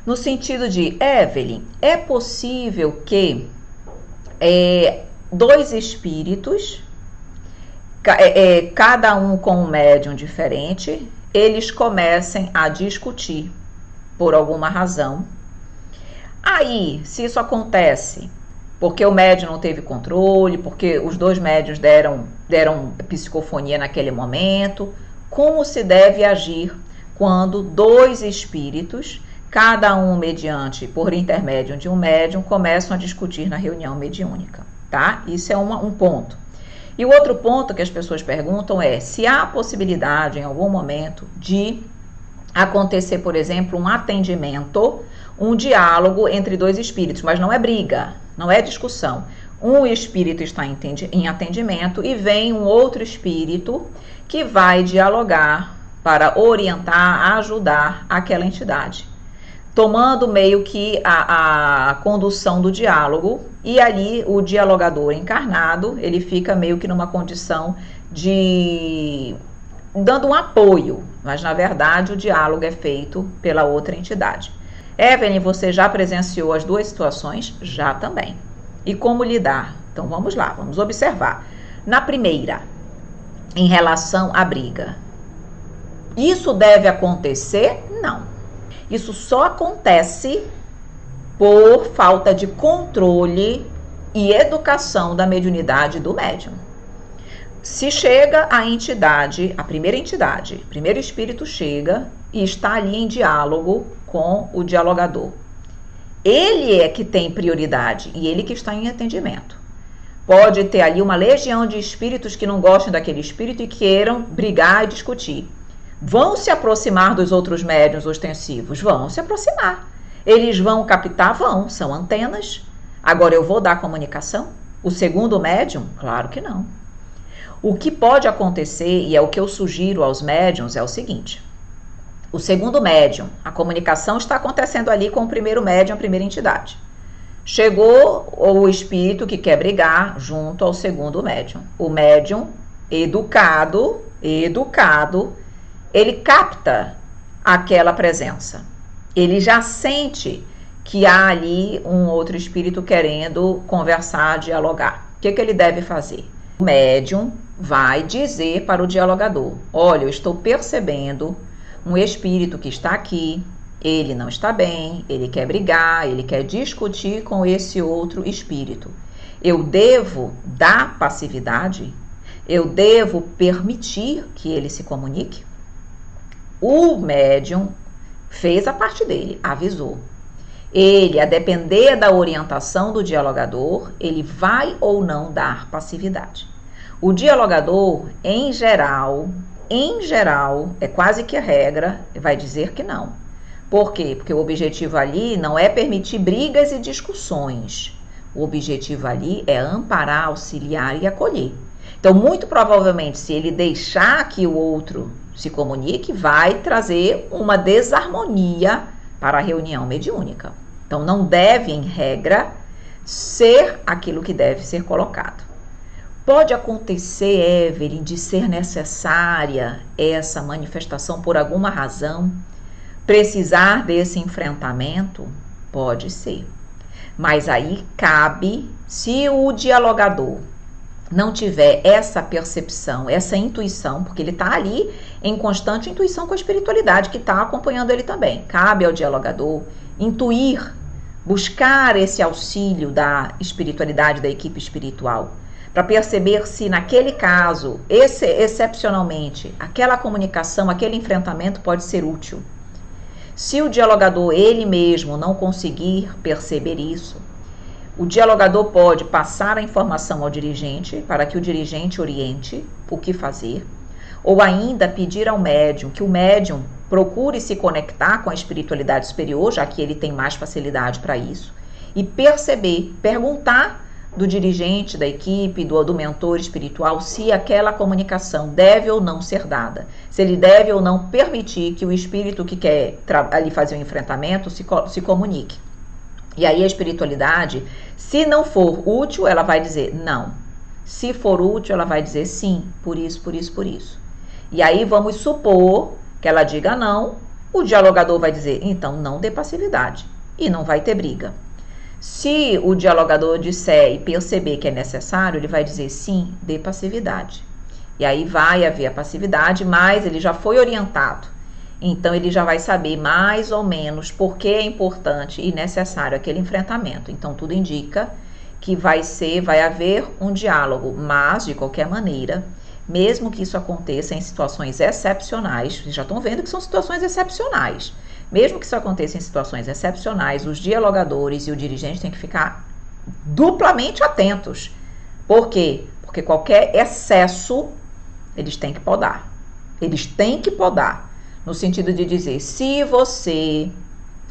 A: No sentido de, Evelyn, é possível que dois espíritos, cada um com um médium diferente, eles comecem a discutir por alguma razão. Aí, se isso acontece porque o médium não teve controle, porque os dois médiuns deram psicofonia naquele momento, como se deve agir quando dois espíritos, cada um mediante, por intermédio de um médium, começam a discutir na reunião mediúnica, tá? Isso é um ponto. E o outro ponto que as pessoas perguntam é se há possibilidade, em algum momento, de acontecer, por exemplo, um atendimento, um diálogo entre dois espíritos, mas não é briga, não é discussão. Um espírito está em atendimento e vem um outro espírito que vai dialogar para orientar, ajudar aquela entidade, tomando meio que a condução do diálogo, e ali o dialogador encarnado, ele fica meio que numa condição de dando um apoio, mas na verdade o diálogo é feito pela outra entidade. Evelyn, você já presenciou as duas situações? Já também. E como lidar? Então vamos lá, vamos observar. Na primeira, em relação à briga, isso deve acontecer? Não. Isso só acontece por falta de controle e educação da mediunidade do médium. Se chega a entidade, o primeiro espírito chega e está ali em diálogo com o dialogador. Ele é que tem prioridade e ele que está em atendimento. Pode ter ali uma legião de espíritos que não gostem daquele espírito e queiram brigar e discutir. Vão se aproximar dos outros médiuns ostensivos? Vão se aproximar. Eles vão captar? Vão. São antenas. Agora eu vou dar comunicação? O segundo médium? Claro que não. O que pode acontecer, e é o que eu sugiro aos médiuns, é o seguinte. O segundo médium, a comunicação está acontecendo ali com o primeiro médium, a primeira entidade. Chegou o espírito que quer brigar junto ao segundo médium. O médium, educado, ele capta aquela presença. Ele já sente que há ali um outro espírito querendo conversar, dialogar. O que ele deve fazer? O médium vai dizer para o dialogador: olha, eu estou percebendo um espírito que está aqui, ele não está bem, ele quer brigar, ele quer discutir com esse outro espírito. Eu devo dar passividade? Eu devo permitir que ele se comunique? O médium fez a parte dele, avisou. Ele, a depender da orientação do dialogador, ele vai ou não dar passividade. O dialogador, em geral, é quase que a regra, vai dizer que não. Por quê? Porque o objetivo ali não é permitir brigas e discussões. O objetivo ali é amparar, auxiliar e acolher. Então, muito provavelmente, se ele deixar que o outro se comunique, vai trazer uma desarmonia para a reunião mediúnica. Então, não deve, em regra, ser aquilo que deve ser colocado. Pode acontecer, Evelyn, de ser necessária essa manifestação por alguma razão, precisar desse enfrentamento? Pode ser. Mas aí cabe, se o dialogador não tiver essa percepção, essa intuição, porque ele está ali em constante intuição com a espiritualidade que está acompanhando ele também. Cabe ao dialogador intuir, buscar esse auxílio da espiritualidade, da equipe espiritual, para perceber se naquele caso, excepcionalmente, aquela comunicação, aquele enfrentamento pode ser útil. Se o dialogador ele mesmo não conseguir perceber isso, o dialogador pode passar a informação ao dirigente para que o dirigente oriente o que fazer, ou ainda pedir ao médium que o médium procure se conectar com a espiritualidade superior, já que ele tem mais facilidade para isso, e perguntar do dirigente, da equipe, do mentor espiritual, se aquela comunicação deve ou não ser dada, se ele deve ou não permitir que o espírito que quer ali fazer o enfrentamento se comunique. E aí a espiritualidade, se não for útil, ela vai dizer não. Se for útil, ela vai dizer sim, por isso, por isso, por isso. E aí vamos supor que ela diga não, o dialogador vai dizer, então não dê passividade, e não vai ter briga. Se o dialogador disser e perceber que é necessário, ele vai dizer sim, dê passividade. E aí vai haver a passividade, mas ele já foi orientado. Então ele já vai saber mais ou menos por que é importante e necessário aquele enfrentamento. Então tudo indica que vai haver um diálogo, mas de qualquer maneira, mesmo que isso aconteça em situações excepcionais, vocês já estão vendo que são situações excepcionais. Mesmo que isso aconteça em situações excepcionais, os dialogadores e o dirigente têm que ficar duplamente atentos. Por quê? Porque qualquer excesso, eles têm que podar. Eles têm que podar. No sentido de dizer, se você,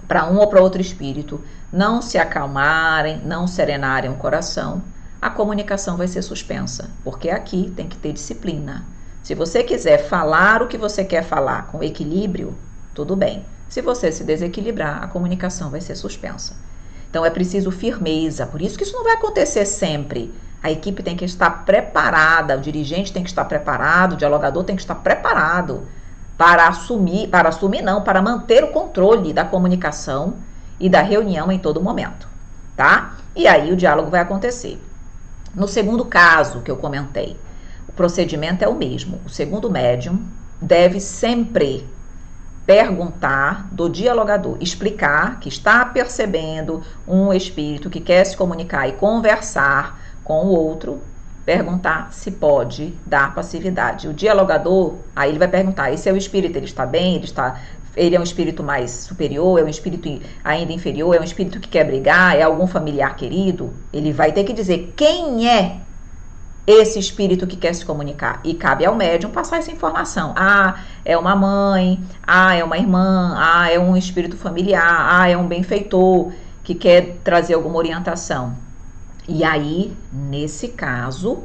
A: para um ou para outro espírito, não se acalmarem, não serenarem o coração, a comunicação vai ser suspensa. Porque aqui tem que ter disciplina. Se você quiser falar o que você quer falar com equilíbrio, tudo bem. Se você se desequilibrar, a comunicação vai ser suspensa. Então é preciso firmeza, por isso que isso não vai acontecer sempre. A equipe tem que estar preparada, o dirigente tem que estar preparado, o dialogador tem que estar preparado para manter o controle da comunicação e da reunião em todo momento, tá? E aí o diálogo vai acontecer. No segundo caso que eu comentei, o procedimento é o mesmo. O segundo médium deve sempre perguntar do dialogador, explicar que está percebendo um espírito que quer se comunicar e conversar com o outro, perguntar se pode dar passividade. O dialogador, aí ele vai perguntar, esse é o espírito, ele está bem, ele é um espírito mais superior, é um espírito ainda inferior, é um espírito que quer brigar, é algum familiar querido? Ele vai ter que dizer quem é esse espírito que quer se comunicar. E cabe ao médium passar essa informação. Ah, é uma mãe, ah, é uma irmã, ah, é um espírito familiar, ah, é um benfeitor que quer trazer alguma orientação. E aí, nesse caso,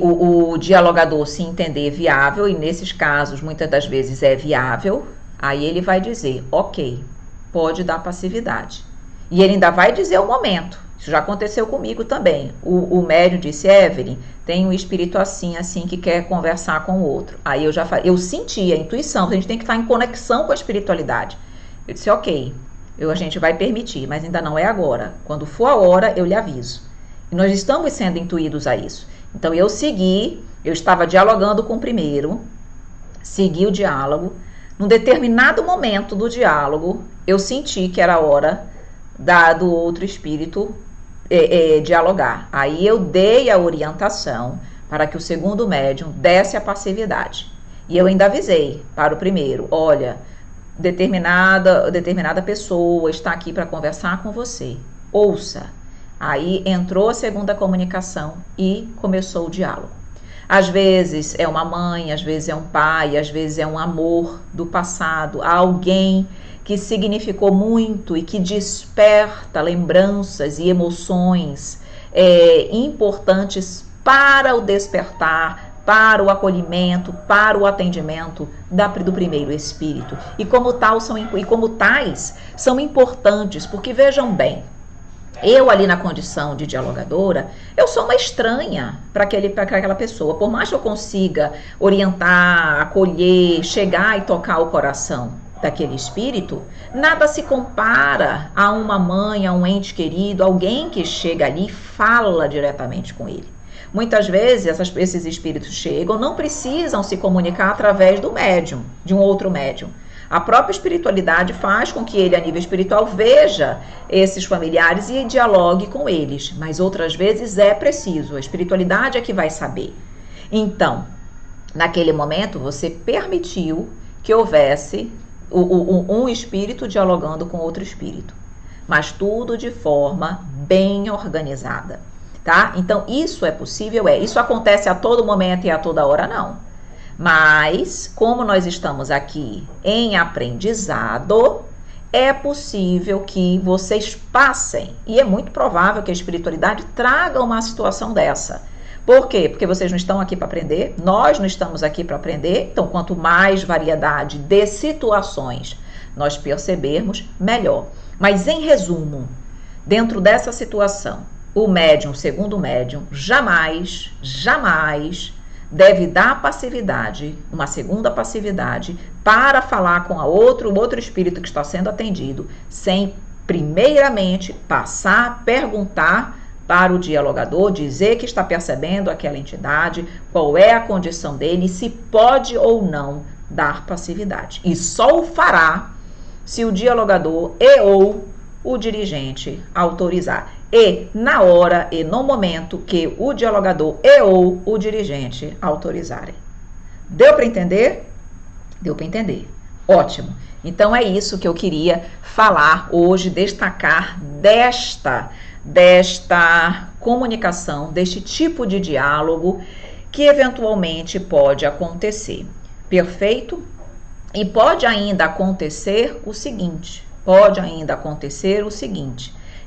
A: o dialogador se entender viável, e nesses casos, muitas das vezes é viável, aí ele vai dizer, ok, pode dar passividade. E ele ainda vai dizer o momento. Isso já aconteceu comigo também. O médium disse, Evelyn, tem um espírito assim, assim, que quer conversar com o outro. Aí eu senti a intuição, a gente tem que estar em conexão com a espiritualidade. Eu disse, ok, a gente vai permitir, mas ainda não é agora. Quando for a hora, eu lhe aviso. E nós estamos sendo intuídos a isso. Então eu estava dialogando com o primeiro, segui o diálogo. Num determinado momento do diálogo, eu senti que era hora do outro espírito dialogar. Aí eu dei a orientação para que o segundo médium desse a passividade. E eu ainda avisei para o primeiro, olha, determinada pessoa está aqui para conversar com você. Ouça. Aí entrou a segunda comunicação e começou o diálogo. Às vezes é uma mãe, às vezes é um pai, às vezes é um amor do passado, alguém que significou muito e que desperta lembranças e emoções importantes para o despertar, para o acolhimento, para o atendimento do primeiro espírito. E como tais são importantes, porque vejam bem, eu ali na condição de dialogadora, eu sou uma estranha para aquela pessoa. Por mais que eu consiga orientar, acolher, chegar e tocar o coração daquele espírito, nada se compara a uma mãe, a um ente querido, alguém que chega ali e fala diretamente com ele. Muitas vezes esses espíritos chegam, não precisam se comunicar através do médium, de um outro médium. A própria espiritualidade faz com que ele, a nível espiritual, veja esses familiares e dialogue com eles. Mas outras vezes é preciso, a espiritualidade é que vai saber. Então, naquele momento, você permitiu que houvesse um espírito dialogando com outro espírito. Mas tudo de forma bem organizada, tá? Então, isso é possível? Isso acontece a todo momento e a toda hora? Não. Mas, como nós estamos aqui em aprendizado, é possível que vocês passem, e é muito provável que a espiritualidade traga uma situação dessa. Por quê? Porque vocês não estão aqui para aprender, nós não estamos aqui para aprender, então quanto mais variedade de situações nós percebermos, melhor. Mas em resumo, dentro dessa situação, o médium, o segundo médium, jamais deve dar passividade, uma segunda passividade, para falar com o outro espírito que está sendo atendido, sem primeiramente perguntar para o dialogador, dizer que está percebendo aquela entidade, qual é a condição dele, se pode ou não dar passividade. E só o fará se o dialogador ou o dirigente autorizar. E na hora e no momento que o dialogador ou o dirigente autorizarem. Deu para entender? Deu para entender. Ótimo. Então é isso que eu queria falar hoje, destacar desta comunicação, deste tipo de diálogo que eventualmente pode acontecer. Perfeito? E pode ainda acontecer o seguinte,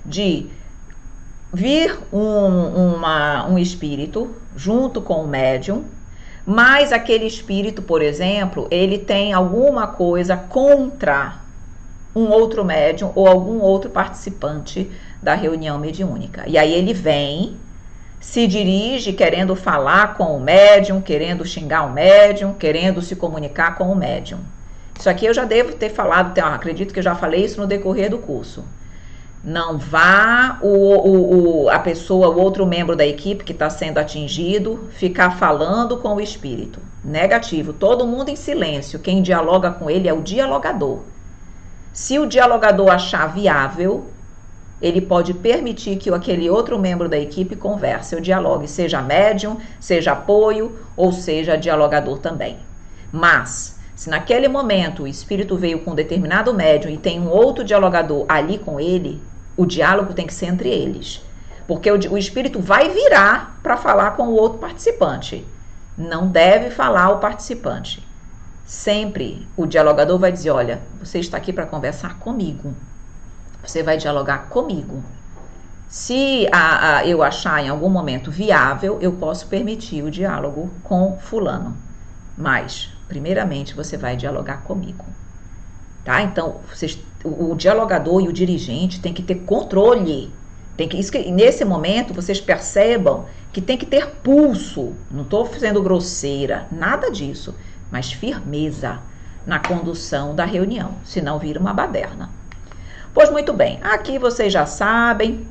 A: de vir um espírito junto com o médium, mas aquele espírito, por exemplo, ele tem alguma coisa contra um outro médium ou algum outro participante da reunião mediúnica. E aí ele vem, se dirige querendo falar com o médium, querendo xingar o médium, querendo se comunicar com o médium. Isso aqui eu já devo ter falado, acredito que eu já falei isso no decorrer do curso. Não vá a pessoa, o outro membro da equipe que está sendo atingido, ficar falando com o espírito. Negativo, todo mundo em silêncio. Quem dialoga com ele é o dialogador. Se o dialogador achar viável, ele pode permitir que aquele outro membro da equipe converse ou dialogue, seja médium, seja apoio ou seja dialogador também. Mas, se naquele momento o espírito veio com um determinado médium e tem um outro dialogador ali com ele, o diálogo tem que ser entre eles. porque o espírito vai virar para falar com o outro participante. Não deve falar o participante. Sempre o dialogador vai dizer, olha, você está aqui para conversar comigo. Você vai dialogar comigo. Se eu achar em algum momento viável, eu posso permitir o diálogo com fulano. Mas, primeiramente, você vai dialogar comigo. Tá? Então, o dialogador e o dirigente tem que ter controle. Nesse momento, vocês percebam que tem que ter pulso. Não estou sendo grosseira, nada disso. Mas firmeza na condução da reunião, senão vira uma baderna. Pois muito bem, aqui vocês já sabem,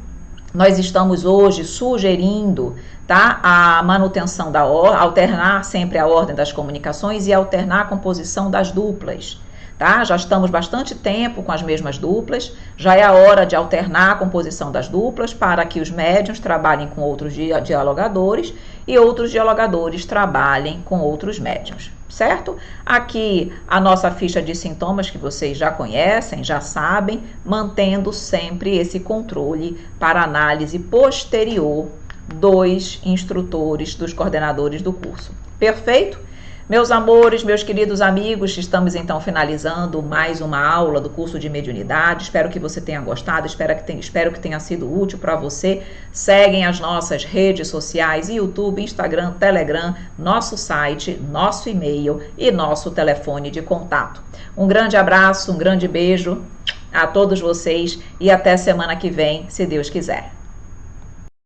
A: nós estamos hoje sugerindo, tá, a manutenção da ordem, alternar sempre a ordem das comunicações e alternar a composição das duplas. Tá? Já estamos bastante tempo com as mesmas duplas, já é a hora de alternar a composição das duplas para que os médiuns trabalhem com outros dialogadores e outros dialogadores trabalhem com outros médiuns, certo? Aqui a nossa ficha de sintomas que vocês já conhecem, já sabem, mantendo sempre esse controle para análise posterior dos instrutores, dos coordenadores do curso. Perfeito? Meus amores, meus queridos amigos, estamos então finalizando mais uma aula do curso de mediunidade. Espero que você tenha gostado, espero que tenha sido útil para você. Seguem as nossas redes sociais, YouTube, Instagram, Telegram, nosso site, nosso e-mail e nosso telefone de contato. Um grande abraço, um grande beijo a todos vocês e até semana que vem, se Deus quiser.